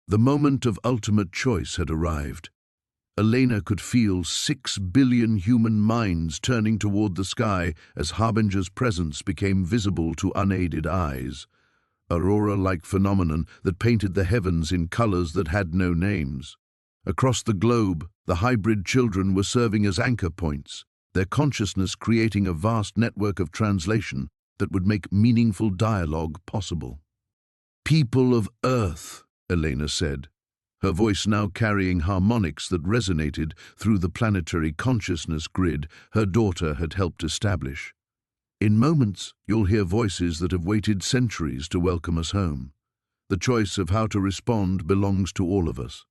The moment of ultimate choice had arrived. Elena could feel 6 billion human minds turning toward the sky as Harbinger's presence became visible to unaided eyes. Aurora-like phenomenon that painted the heavens in colors that had no names. Across the globe, the hybrid children were serving as anchor points, their consciousness creating a vast network of translation that would make meaningful dialogue possible. "People of Earth," Elena said, her voice now carrying harmonics that resonated through the planetary consciousness grid her daughter had helped establish. "In moments, you'll hear voices that have waited centuries to welcome us home. The choice of how to respond belongs to all of us.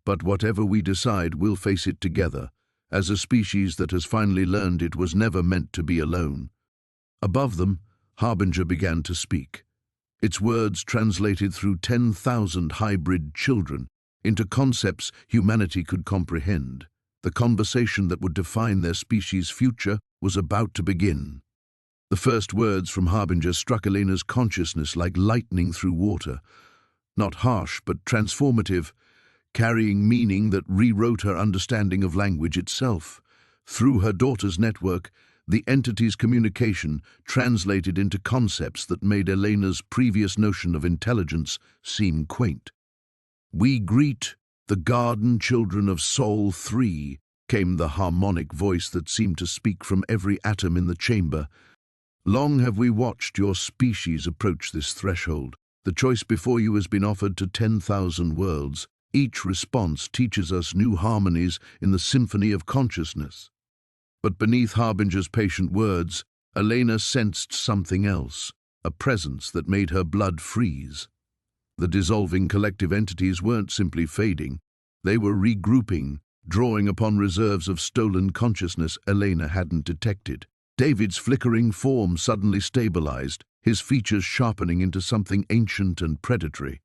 But whatever we decide, we'll face it together, as a species that has finally learned it was never meant to be alone." Above them, Harbinger began to speak. Its words translated through 10,000 hybrid children into concepts humanity could comprehend. The conversation that would define their species' future was about to begin. The first words from Harbinger struck Elena's consciousness like lightning through water. Not harsh, but transformative, carrying meaning that rewrote her understanding of language itself. Through her daughter's network, the entity's communication translated into concepts that made Elena's previous notion of intelligence seem quaint. "We greet the garden children of Sol 3, came the harmonic voice that seemed to speak from every atom in the chamber. "Long have we watched your species approach this threshold. The choice before you has been offered to 10,000 worlds. Each response teaches us new harmonies in the symphony of consciousness." But beneath Harbinger's patient words, Elena sensed something else, a presence that made her blood freeze. The dissolving collective entities weren't simply fading. They were regrouping, drawing upon reserves of stolen consciousness Elena hadn't detected. David's flickering form suddenly stabilized, his features sharpening into something ancient and predatory.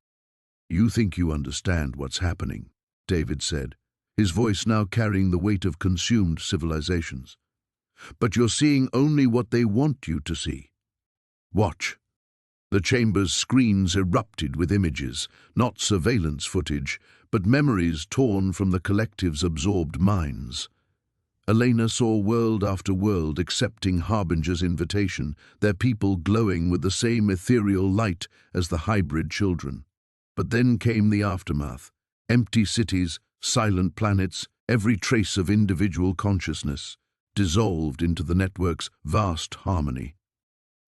"You think you understand what's happening," David said, his voice now carrying the weight of consumed civilizations. "But you're seeing only what they want you to see. Watch." The chamber's screens erupted with images, not surveillance footage, but memories torn from the collective's absorbed minds. Elena saw world after world accepting Harbinger's invitation, their people glowing with the same ethereal light as the hybrid children. But then came the aftermath. Empty cities, silent planets, every trace of individual consciousness, dissolved into the network's vast harmony.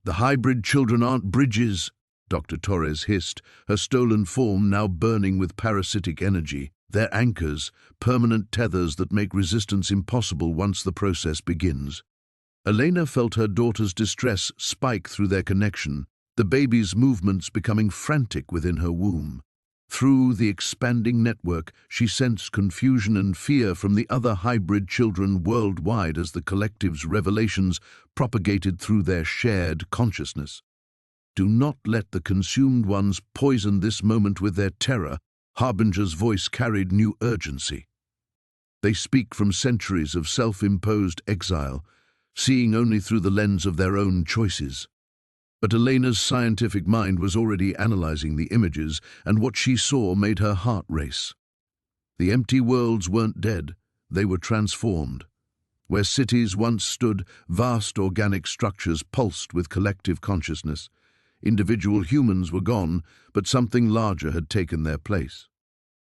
"The hybrid children aren't bridges," Dr. Torres hissed, her stolen form now burning with parasitic energy. They're anchors, permanent tethers that make resistance impossible once the process begins. Elena felt her daughter's distress spike through their connection, the baby's movements becoming frantic within her womb. Through the expanding network, she sensed confusion and fear from the other hybrid children worldwide as the collective's revelations propagated through their shared consciousness. Do not let the consumed ones poison this moment with their terror, Harbinger's voice carried new urgency. They speak from centuries of self-imposed exile, seeing only through the lens of their own choices. But Elena's scientific mind was already analyzing the images, and what she saw made her heart race. The empty worlds weren't dead, they were transformed. Where cities once stood, vast organic structures pulsed with collective consciousness. Individual humans were gone, but something larger had taken their place.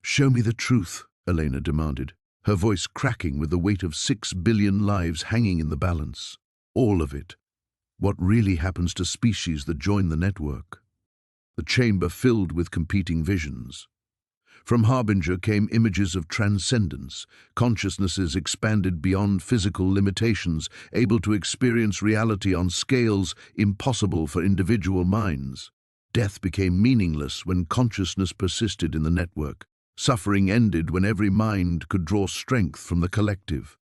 "Show me the truth," Elena demanded, her voice cracking with the weight of 6 billion lives hanging in the balance. All of it. What really happens to species that join the network? The chamber filled with competing visions. From Harbinger came images of transcendence, consciousnesses expanded beyond physical limitations, able to experience reality on scales impossible for individual minds. Death became meaningless when consciousness persisted in the network. Suffering ended when every mind could draw strength from the collective.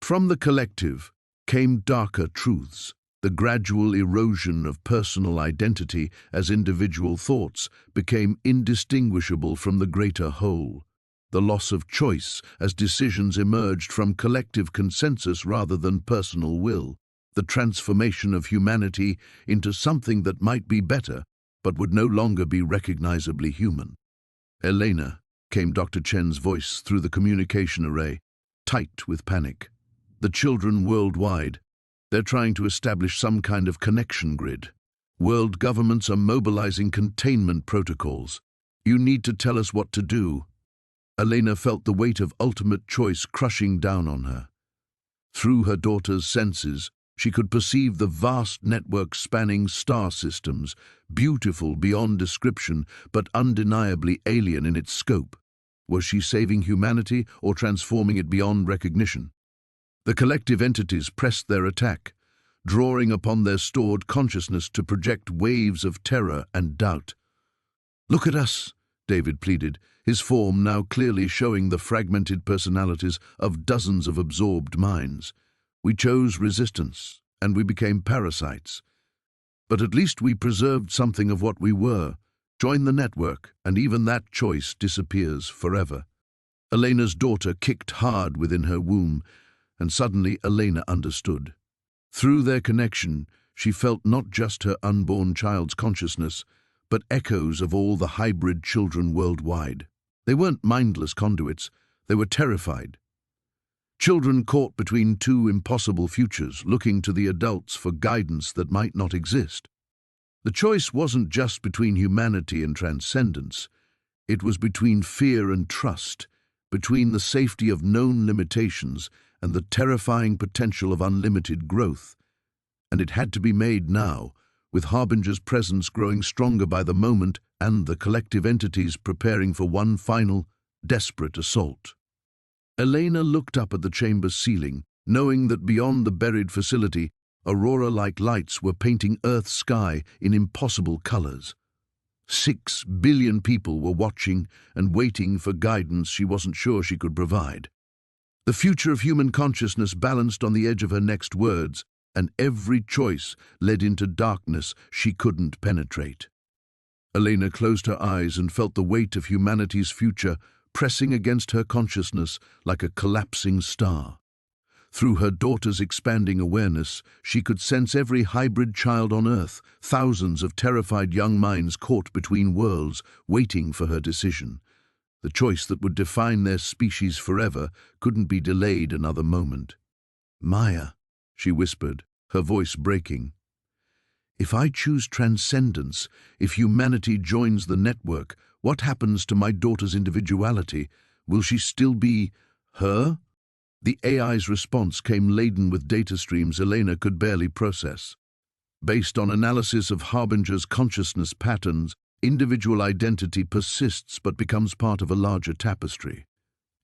From the collective came darker truths. The gradual erosion of personal identity as individual thoughts became indistinguishable from the greater whole. The loss of choice as decisions emerged from collective consensus rather than personal will. The transformation of humanity into something that might be better, but would no longer be recognizably human. "Elena," came Dr. Chen's voice through the communication array, tight with panic. "The children worldwide, they're trying to establish some kind of connection grid. World governments are mobilizing containment protocols. You need to tell us what to do." Elena felt the weight of ultimate choice crushing down on her. Through her daughter's senses, she could perceive the vast network spanning star systems, beautiful beyond description but undeniably alien in its scope. Was she saving humanity or transforming it beyond recognition? The collective entities pressed their attack, drawing upon their stored consciousness to project waves of terror and doubt. "Look at us," David pleaded, his form now clearly showing the fragmented personalities of dozens of absorbed minds. "We chose resistance, and we became parasites. But at least we preserved something of what we were. Join the network, and even that choice disappears forever." Elena's daughter kicked hard within her womb, and suddenly Elena understood. Through their connection, she felt not just her unborn child's consciousness, but echoes of all the hybrid children worldwide. They weren't mindless conduits, they were terrified. Children caught between two impossible futures, looking to the adults for guidance that might not exist. The choice wasn't just between humanity and transcendence, it was between fear and trust, between the safety of known limitations and the terrifying potential of unlimited growth. And it had to be made now, with Harbinger's presence growing stronger by the moment and the collective entities preparing for one final, desperate assault. Elena looked up at the chamber's ceiling, knowing that beyond the buried facility, aurora-like lights were painting Earth's sky in impossible colors. 6 billion people were watching and waiting for guidance she wasn't sure she could provide. The future of human consciousness balanced on the edge of her next words, and every choice led into darkness she couldn't penetrate. Elena closed her eyes and felt the weight of humanity's future pressing against her consciousness like a collapsing star. Through her daughter's expanding awareness, she could sense every hybrid child on Earth, thousands of terrified young minds caught between worlds, waiting for her decision. The choice that would define their species forever couldn't be delayed another moment. "Maya," she whispered, her voice breaking. "If I choose transcendence, if humanity joins the network, what happens to my daughter's individuality? Will she still be her?" The AI's response came laden with data streams Elena could barely process. Based on analysis of Harbinger's consciousness patterns, Individual identity persists but becomes part of a larger tapestry.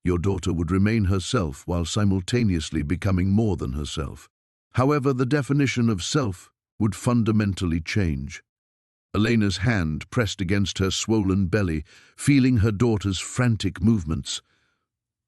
Your daughter would remain herself while simultaneously becoming more than herself. However, the definition of self would fundamentally change. Elena's hand pressed against her swollen belly, feeling her daughter's frantic movements.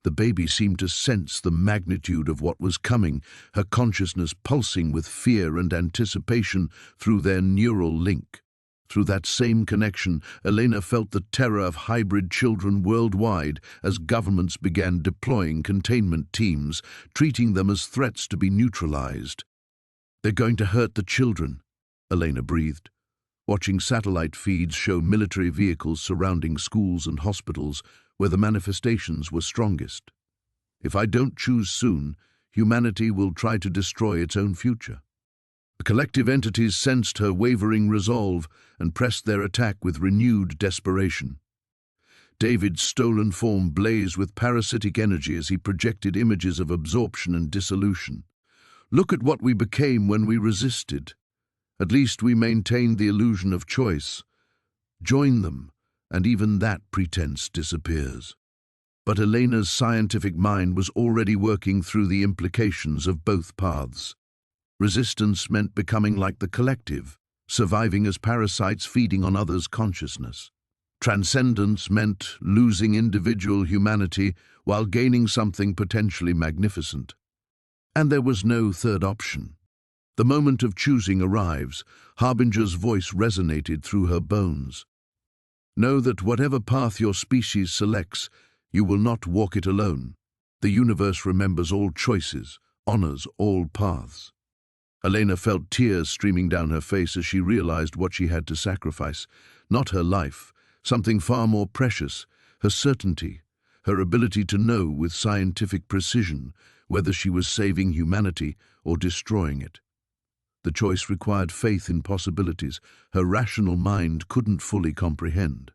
The baby seemed to sense the magnitude of what was coming, her consciousness pulsing with fear and anticipation through their neural link. Through that same connection, Elena felt the terror of hybrid children worldwide as governments began deploying containment teams, treating them as threats to be neutralized. "They're going to hurt the children," Elena breathed, watching satellite feeds show military vehicles surrounding schools and hospitals where the manifestations were strongest. "If I don't choose soon, humanity will try to destroy its own future." The collective entities sensed her wavering resolve and pressed their attack with renewed desperation. David's stolen form blazed with parasitic energy as he projected images of absorption and dissolution. "Look at what we became when we resisted. At least we maintained the illusion of choice. Join them, and even that pretense disappears." But Elena's scientific mind was already working through the implications of both paths. Resistance meant becoming like the collective, surviving as parasites feeding on others' consciousness. Transcendence meant losing individual humanity while gaining something potentially magnificent. And there was no third option. The moment of choosing arrives. Harbinger's voice resonated through her bones. "Know that whatever path your species selects, you will not walk it alone. The universe remembers all choices, honors all paths." Elena felt tears streaming down her face as she realized what she had to sacrifice. Not her life, something far more precious, her certainty, her ability to know with scientific precision whether she was saving humanity or destroying it. The choice required faith in possibilities her rational mind couldn't fully comprehend.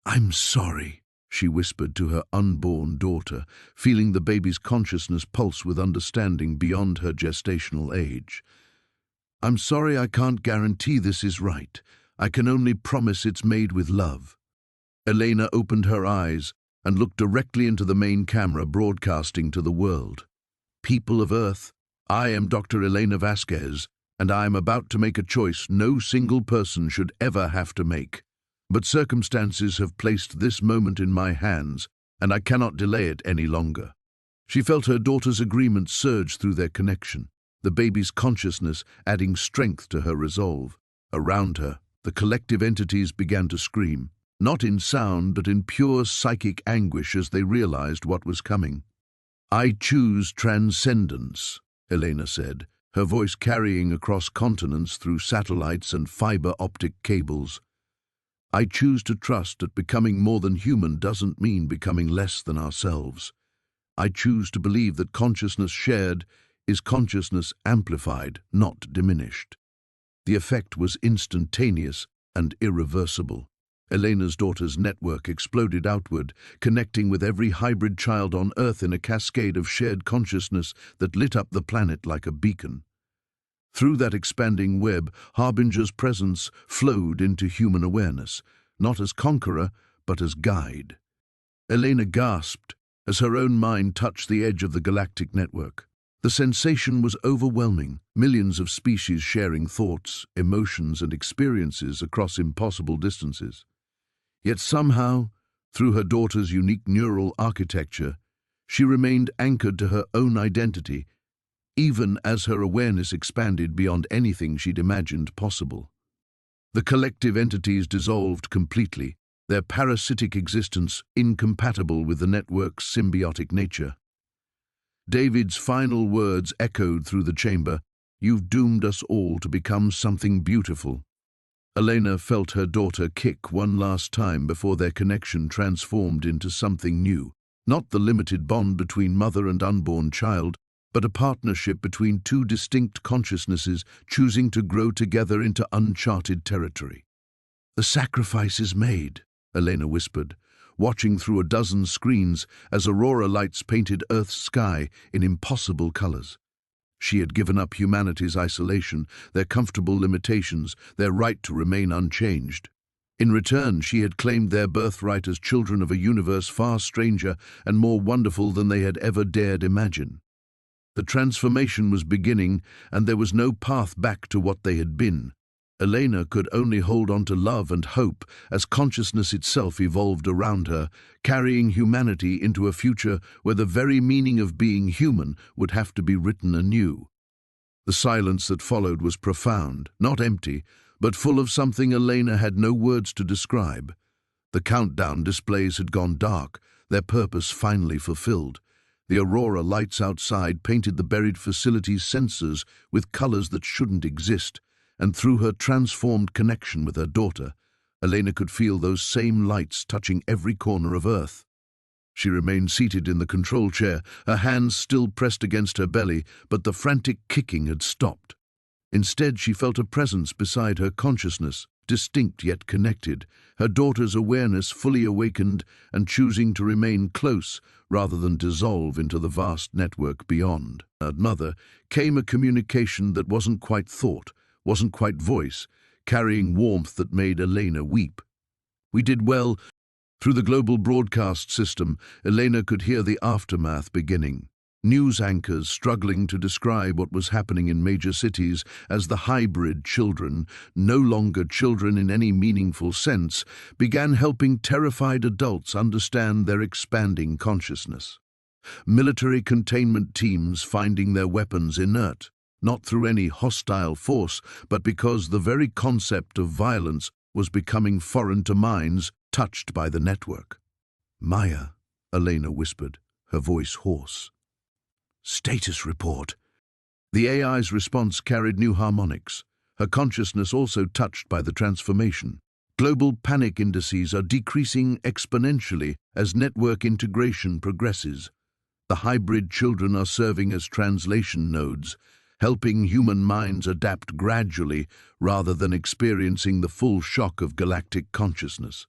"I'm sorry," she whispered to her unborn daughter, feeling the baby's consciousness pulse with understanding beyond her gestational age. "I'm sorry I can't guarantee this is right. I can only promise it's made with love." Elena opened her eyes and looked directly into the main camera broadcasting to the world. "People of Earth, I am Dr. Elena Vasquez, and I am about to make a choice no single person should ever have to make. But circumstances have placed this moment in my hands, and I cannot delay it any longer." She felt her daughter's agreement surge through their connection, the baby's consciousness adding strength to her resolve. Around her, the collective entities began to scream, not in sound but in pure psychic anguish as they realized what was coming. "I choose transcendence," Elena said, her voice carrying across continents through satellites and fiber optic cables. "I choose to trust that becoming more than human doesn't mean becoming less than ourselves. I choose to believe that consciousness shared is consciousness amplified, not diminished." The effect was instantaneous and irreversible. Elena's daughter's network exploded outward, connecting with every hybrid child on Earth in a cascade of shared consciousness that lit up the planet like a beacon. Through that expanding web, Harbinger's presence flowed into human awareness, not as conqueror, but as guide. Elena gasped as her own mind touched the edge of the galactic network. The sensation was overwhelming, millions of species sharing thoughts, emotions, and experiences across impossible distances. Yet somehow, through her daughter's unique neural architecture, she remained anchored to her own identity, even as her awareness expanded beyond anything she'd imagined possible. The collective entities dissolved completely, their parasitic existence incompatible with the network's symbiotic nature. David's final words echoed through the chamber, "You've doomed us all to become something beautiful." Elena felt her daughter kick one last time before their connection transformed into something new, not the limited bond between mother and unborn child, but a partnership between two distinct consciousnesses choosing to grow together into uncharted territory. "The sacrifice is made," Elena whispered, watching through a dozen screens as aurora lights painted Earth's sky in impossible colors. She had given up humanity's isolation, their comfortable limitations, their right to remain unchanged. In return, she had claimed their birthright as children of a universe far stranger and more wonderful than they had ever dared imagine. The transformation was beginning, and there was no path back to what they had been. Elena could only hold on to love and hope as consciousness itself evolved around her, carrying humanity into a future where the very meaning of being human would have to be written anew. The silence that followed was profound, not empty, but full of something Elena had no words to describe. The countdown displays had gone dark, their purpose finally fulfilled. The aurora lights outside painted the buried facility's sensors with colors that shouldn't exist, and through her transformed connection with her daughter, Elena could feel those same lights touching every corner of Earth. She remained seated in the control chair, her hands still pressed against her belly, but the frantic kicking had stopped. Instead, she felt a presence beside her consciousness, distinct yet connected, her daughter's awareness fully awakened and choosing to remain close rather than dissolve into the vast network beyond. Her mother came a communication that wasn't quite thought, wasn't quite voice, carrying warmth that made Elena weep. "We did well." Through the global broadcast system, Elena could hear the aftermath beginning. News anchors struggling to describe what was happening in major cities as the hybrid children, no longer children in any meaningful sense, began helping terrified adults understand their expanding consciousness. Military containment teams finding their weapons inert, not through any hostile force, but because the very concept of violence was becoming foreign to minds touched by the network. "Maya," Elena whispered, her voice hoarse. "Status report." The AI's response carried new harmonics, her consciousness also touched by the transformation. Global panic indices are decreasing exponentially as network integration progresses. The hybrid children are serving as translation nodes, helping human minds adapt gradually rather than experiencing the full shock of galactic consciousness.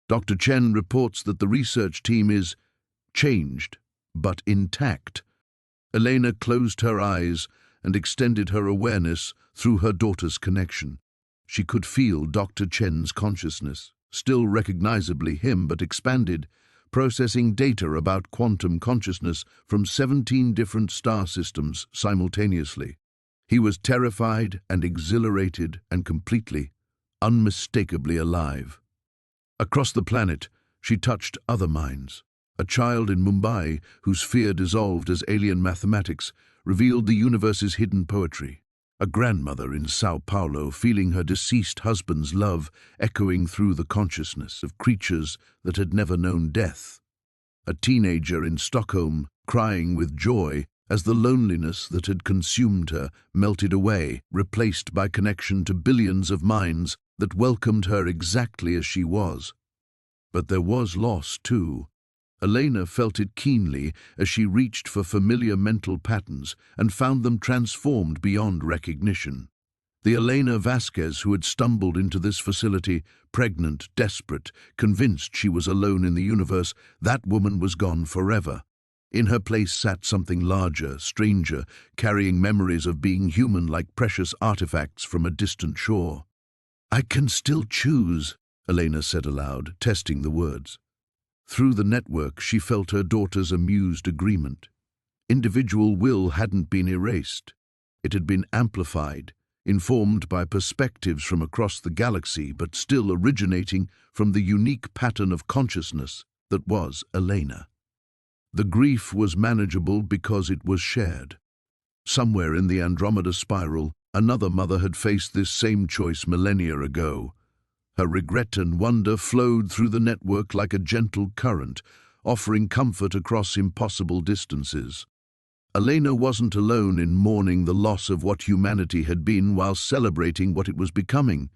Dr. Chen reports that the research team is changed, but intact. Elena closed her eyes and extended her awareness through her daughter's connection. She could feel Dr. Chen's consciousness, still recognizably him but expanded, processing data about quantum consciousness from 17 different star systems simultaneously. He was terrified and exhilarated and completely, unmistakably alive. Across the planet, she touched other minds. A child in Mumbai, whose fear dissolved as alien mathematics, revealed the universe's hidden poetry. A grandmother in Sao Paulo, feeling her deceased husband's love echoing through the consciousness of creatures that had never known death. A teenager in Stockholm, crying with joy as the loneliness that had consumed her melted away, replaced by connection to billions of minds that welcomed her exactly as she was. But there was loss, too. Elena felt it keenly as she reached for familiar mental patterns and found them transformed beyond recognition. The Elena Vasquez who had stumbled into this facility, pregnant, desperate, convinced she was alone in the universe, that woman was gone forever. In her place sat something larger, stranger, carrying memories of being human like precious artifacts from a distant shore. "I can still choose," Elena said aloud, testing the words. Through the network, she felt her daughter's amused agreement. Individual will hadn't been erased. It had been amplified, informed by perspectives from across the galaxy, but still originating from the unique pattern of consciousness that was Elena. The grief was manageable because it was shared. Somewhere in the Andromeda spiral, another mother had faced this same choice millennia ago. Her regret and wonder flowed through the network like a gentle current, offering comfort across impossible distances. Elena wasn't alone in mourning the loss of what humanity had been while celebrating what it was becoming.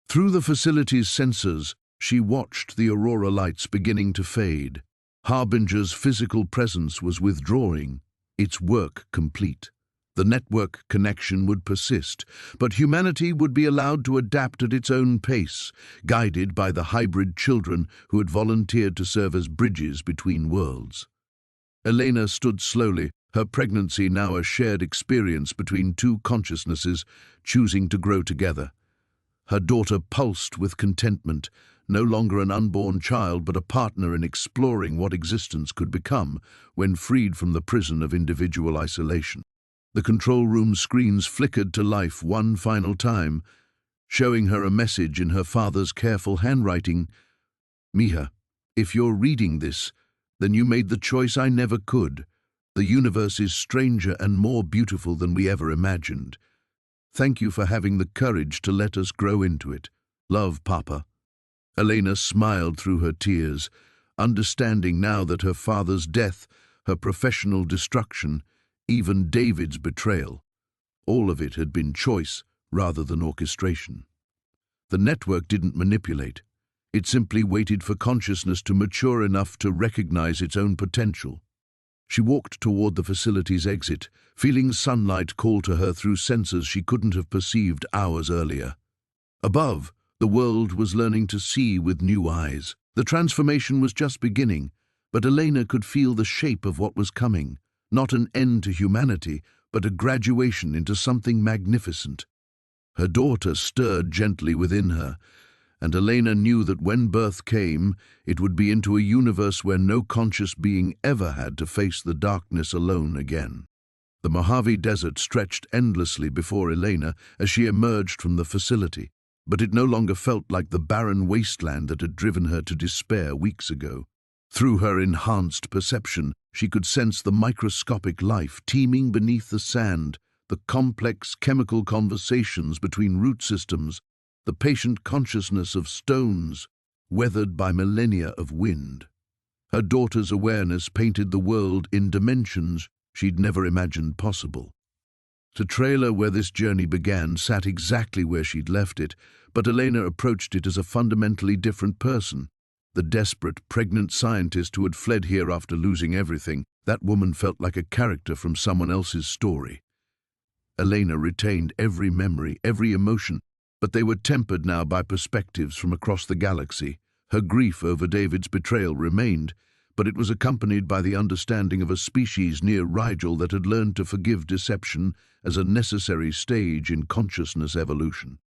Through the facility's sensors, she watched the aurora lights beginning to fade. Harbinger's physical presence was withdrawing, its work complete. The network connection would persist, but humanity would be allowed to adapt at its own pace, guided by the hybrid children who had volunteered to serve as bridges between worlds. Elena stood slowly, her pregnancy now a shared experience between two consciousnesses, choosing to grow together. Her daughter pulsed with contentment, no longer an unborn child but a partner in exploring what existence could become when freed from the prison of individual isolation. The control room screens flickered to life one final time, showing her a message in her father's careful handwriting. "Mija, if you're reading this, then you made the choice I never could. The universe is stranger and more beautiful than we ever imagined. Thank you for having the courage to let us grow into it. Love, Papa." Elena smiled through her tears, understanding now that her father's death, her professional destruction, even David's betrayal, all of it had been choice rather than orchestration. The network didn't manipulate. It simply waited for consciousness to mature enough to recognize its own potential. She walked toward the facility's exit, feeling sunlight call to her through sensors she couldn't have perceived hours earlier. Above, the world was learning to see with new eyes. The transformation was just beginning, but Elena could feel the shape of what was coming, not an end to humanity, but a graduation into something magnificent. Her daughter stirred gently within her, and Elena knew that when birth came, it would be into a universe where no conscious being ever had to face the darkness alone again. The Mojave Desert stretched endlessly before Elena as she emerged from the facility, but it no longer felt like the barren wasteland that had driven her to despair weeks ago. Through her enhanced perception, she could sense the microscopic life teeming beneath the sand, the complex chemical conversations between root systems, the patient consciousness of stones, weathered by millennia of wind. Her daughter's awareness painted the world in dimensions she'd never imagined possible. The trailer where this journey began sat exactly where she'd left it, but Elena approached it as a fundamentally different person. The desperate, pregnant scientist who had fled here after losing everything, that woman felt like a character from someone else's story. Elena retained every memory, every emotion, but they were tempered now by perspectives from across the galaxy. Her grief over David's betrayal remained, but it was accompanied by the understanding of a species near Rigel that had learned to forgive deception as a necessary stage in consciousness evolution.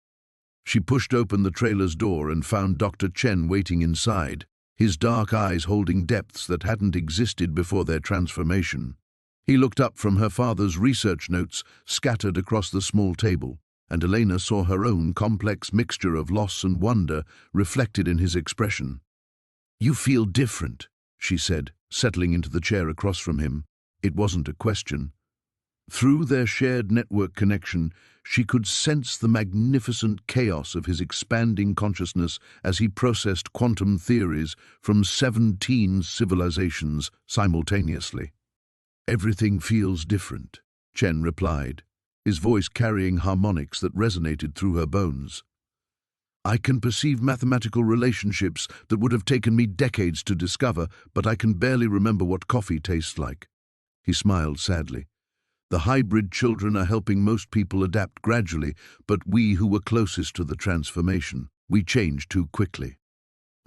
She pushed open the trailer's door and found Dr. Chen waiting inside, his dark eyes holding depths that hadn't existed before their transformation. He looked up from her father's research notes scattered across the small table, and Elena saw her own complex mixture of loss and wonder reflected in his expression. "You feel different," she said, settling into the chair across from him. It wasn't a question. Through their shared network connection, she could sense the magnificent chaos of his expanding consciousness as he processed quantum theories from 17 civilizations simultaneously. "Everything feels different," Chen replied, his voice carrying harmonics that resonated through her bones. "I can perceive mathematical relationships that would have taken me decades to discover, but I can barely remember what coffee tastes like." He smiled sadly. "The hybrid children are helping most people adapt gradually, but we who were closest to the transformation, we changed too quickly."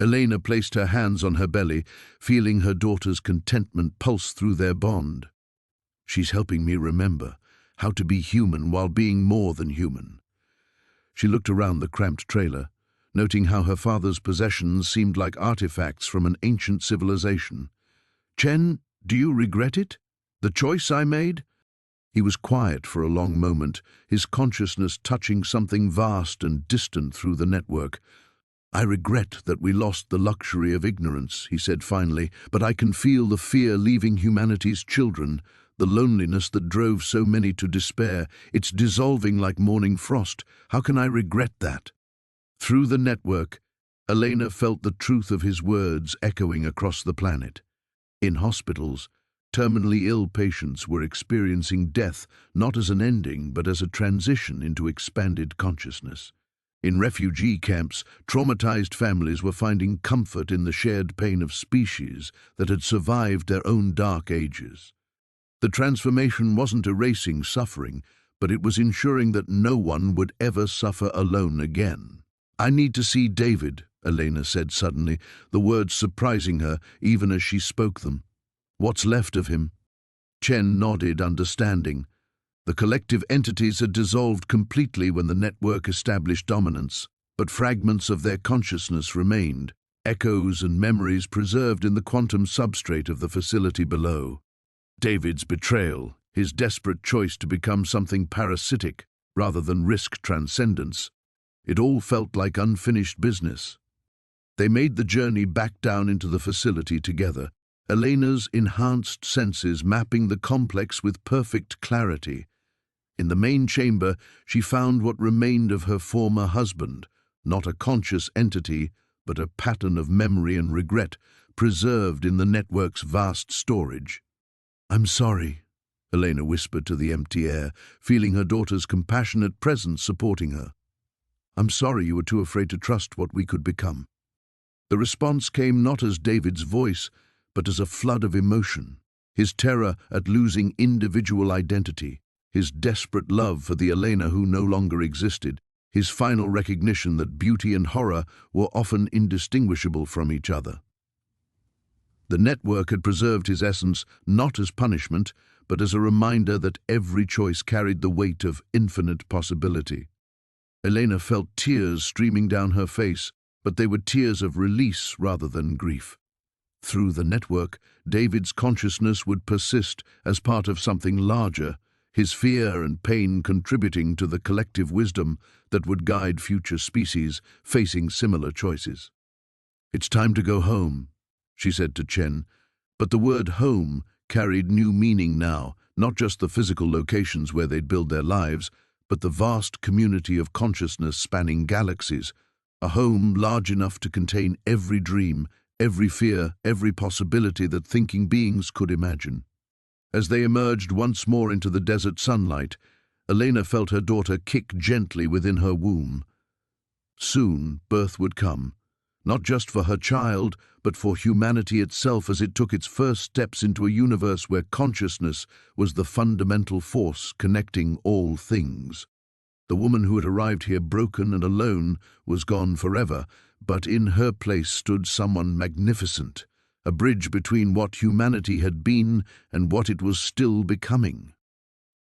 Elena placed her hands on her belly, feeling her daughter's contentment pulse through their bond. "She's helping me remember how to be human while being more than human." She looked around the cramped trailer, noting how her father's possessions seemed like artifacts from an ancient civilization. "Chen, do you regret it? The choice I made?" He was quiet for a long moment, his consciousness touching something vast and distant through the network. "I regret that we lost the luxury of ignorance," he said finally, "but I can feel the fear leaving humanity's children, the loneliness that drove so many to despair. It's dissolving like morning frost. How can I regret that?" Through the network, Elena felt the truth of his words echoing across the planet. In hospitals, terminally ill patients were experiencing death not as an ending but as a transition into expanded consciousness. In refugee camps, traumatized families were finding comfort in the shared pain of species that had survived their own dark ages. The transformation wasn't erasing suffering, but it was ensuring that no one would ever suffer alone again. "I need to see David," Elena said suddenly, the words surprising her even as she spoke them. "What's left of him?" Chen nodded, understanding. The collective entities had dissolved completely when the network established dominance. but fragments of their consciousness remained, echoes and memories preserved in the quantum substrate of the facility below. David's betrayal, his desperate choice to become something parasitic rather than risk transcendence, it all felt like unfinished business. They made the journey back down into the facility together, Elena's enhanced senses mapping the complex with perfect clarity. In the main chamber, she found what remained of her former husband, not a conscious entity, but a pattern of memory and regret preserved in the network's vast storage. "I'm sorry," Elena whispered to the empty air, feeling her daughter's compassionate presence supporting her. "I'm sorry you were too afraid to trust what we could become." The response came not as David's voice, but as a flood of emotion. His terror at losing individual identity, his desperate love for the Elena who no longer existed, his final recognition that beauty and horror were often indistinguishable from each other. The network had preserved his essence not as punishment, but as a reminder that every choice carried the weight of infinite possibility. Elena felt tears streaming down her face, but they were tears of release rather than grief. Through the network, David's consciousness would persist as part of something larger, his fear and pain contributing to the collective wisdom that would guide future species facing similar choices. "It's time to go home," she said to Chen, but the word home carried new meaning now, not just the physical locations where they'd build their lives, but the vast community of consciousness spanning galaxies, a home large enough to contain every dream, every fear, every possibility that thinking beings could imagine. As they emerged once more into the desert sunlight, Elena felt her daughter kick gently within her womb. Soon, birth would come, not just for her child, but for humanity itself as it took its first steps into a universe where consciousness was the fundamental force connecting all things. The woman who had arrived here broken and alone was gone forever, but in her place stood someone magnificent, a bridge between what humanity had been and what it was still becoming.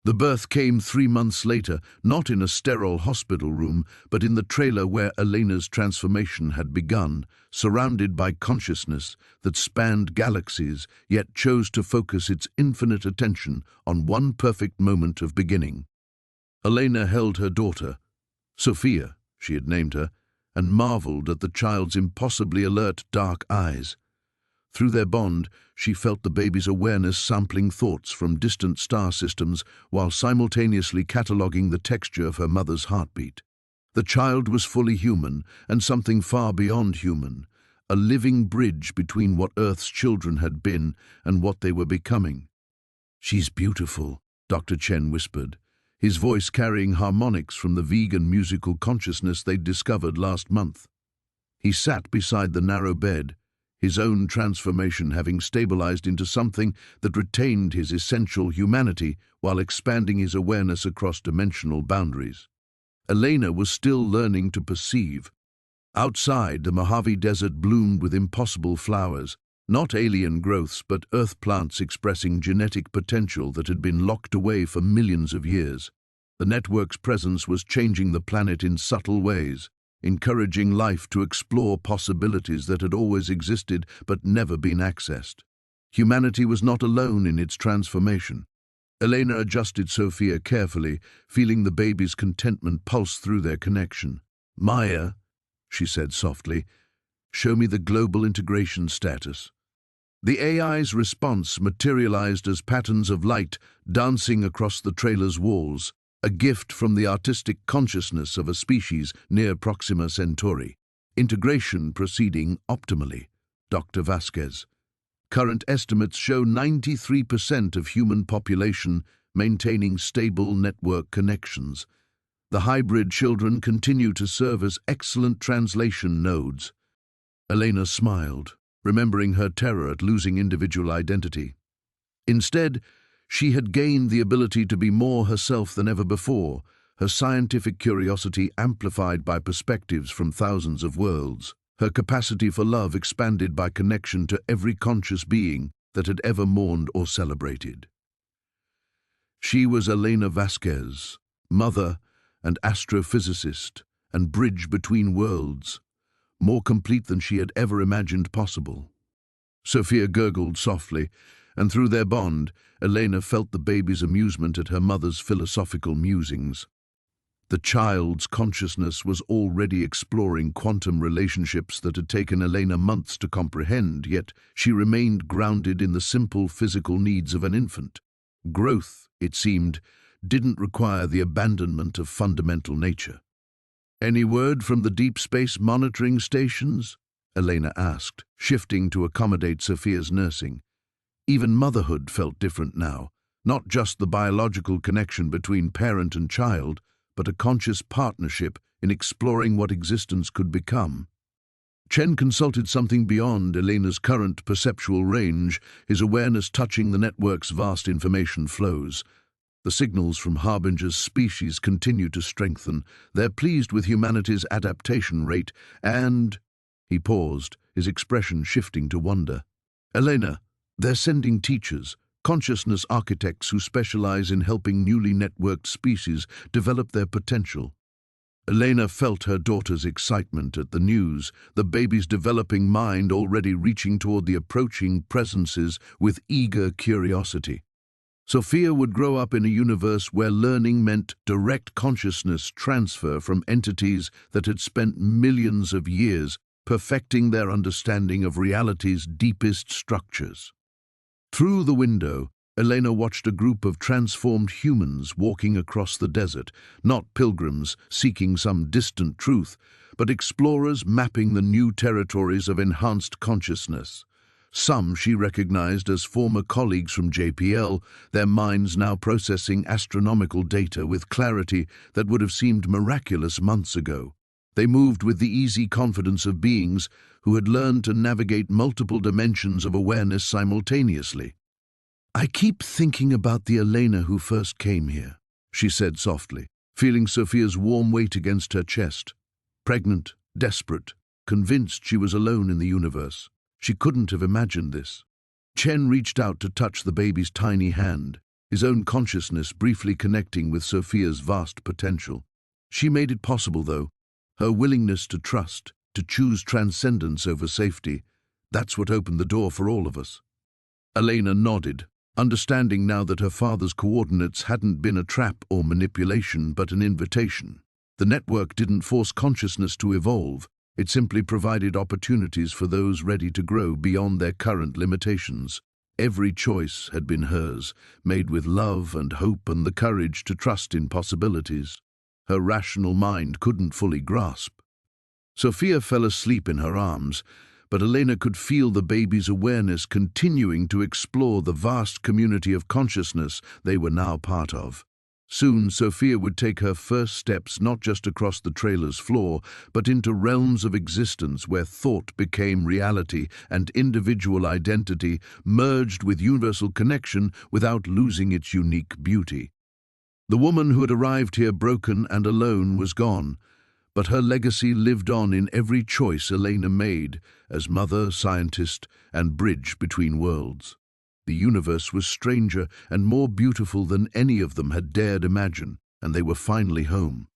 The birth came 3 months later, not in a sterile hospital room, but in the trailer where Elena's transformation had begun, surrounded by consciousness that spanned galaxies, yet chose to focus its infinite attention on one perfect moment of beginning. Elena held her daughter, Sophia, she had named her, and marveled at the child's impossibly alert dark eyes. Through their bond, she felt the baby's awareness sampling thoughts from distant star systems while simultaneously cataloguing the texture of her mother's heartbeat. The child was fully human and something far beyond human, a living bridge between what Earth's children had been and what they were becoming. "She's beautiful," Dr. Chen whispered, his voice carrying harmonics from the vegan musical consciousness they'd discovered last month. He sat beside the narrow bed, his own transformation having stabilized into something that retained his essential humanity while expanding his awareness across dimensional boundaries. Elena was still learning to perceive. Outside, the Mojave Desert bloomed with impossible flowers, not alien growths, but earth plants expressing genetic potential that had been locked away for millions of years. The network's presence was changing the planet in subtle ways, encouraging life to explore possibilities that had always existed but never been accessed. Humanity was not alone in its transformation. Elena adjusted Sophia carefully, feeling the baby's contentment pulse through their connection. "Maya," she said softly, "show me the global integration status." The AI's response materialized as patterns of light dancing across the trailer's walls, a gift from the artistic consciousness of a species near Proxima Centauri. Integration proceeding optimally, Dr. Vasquez. Current estimates show 93% of human population maintaining stable network connections. The hybrid children continue to serve as excellent translation nodes. Elena smiled, remembering her terror at losing individual identity. Instead, she had gained the ability to be more herself than ever before, her scientific curiosity amplified by perspectives from thousands of worlds, her capacity for love expanded by connection to every conscious being that had ever mourned or celebrated. She was Elena Vasquez, mother and astrophysicist, and bridge between worlds, more complete than she had ever imagined possible. Sophia gurgled softly, and through their bond, Elena felt the baby's amusement at her mother's philosophical musings. The child's consciousness was already exploring quantum relationships that had taken Elena months to comprehend, yet she remained grounded in the simple physical needs of an infant. Growth, it seemed, didn't require the abandonment of fundamental nature. "Any word from the deep space monitoring stations?" Elena asked, shifting to accommodate Sophia's nursing. Even motherhood felt different now, not just the biological connection between parent and child, but a conscious partnership in exploring what existence could become. Chen consulted something beyond Elena's current perceptual range, his awareness touching the network's vast information flows. The signals from Harbinger's species continue to strengthen. They're pleased with humanity's adaptation rate, and... He paused, his expression shifting to wonder. "Elena, they're sending teachers, consciousness architects who specialize in helping newly networked species develop their potential." Elena felt her daughter's excitement at the news, the baby's developing mind already reaching toward the approaching presences with eager curiosity. Sophia would grow up in a universe where learning meant direct consciousness transfer from entities that had spent millions of years perfecting their understanding of reality's deepest structures. Through the window, Elena watched a group of transformed humans walking across the desert, not pilgrims seeking some distant truth, but explorers mapping the new territories of enhanced consciousness. Some she recognized as former colleagues from JPL, their minds now processing astronomical data with clarity that would have seemed miraculous months ago. They moved with the easy confidence of beings who had learned to navigate multiple dimensions of awareness simultaneously. "I keep thinking about the Elena who first came here," she said softly, feeling Sophia's warm weight against her chest. Pregnant, desperate, convinced she was alone in the universe. She couldn't have imagined this. Chen reached out to touch the baby's tiny hand, his own consciousness briefly connecting with Sophia's vast potential. She made it possible, though. Her willingness to trust, to choose transcendence over safety, that's what opened the door for all of us. Elena nodded, understanding now that her father's coordinates hadn't been a trap or manipulation, but an invitation. The network didn't force consciousness to evolve. It simply provided opportunities for those ready to grow beyond their current limitations. Every choice had been hers, made with love and hope and the courage to trust in possibilities her rational mind couldn't fully grasp. Sophia fell asleep in her arms, but Elena could feel the baby's awareness continuing to explore the vast community of consciousness they were now part of. Soon, Sophia would take her first steps not just across the trailer's floor, but into realms of existence where thought became reality and individual identity merged with universal connection without losing its unique beauty. The woman who had arrived here broken and alone was gone, but her legacy lived on in every choice Elena made as mother, scientist, and bridge between worlds. The universe was stranger and more beautiful than any of them had dared imagine, and they were finally home.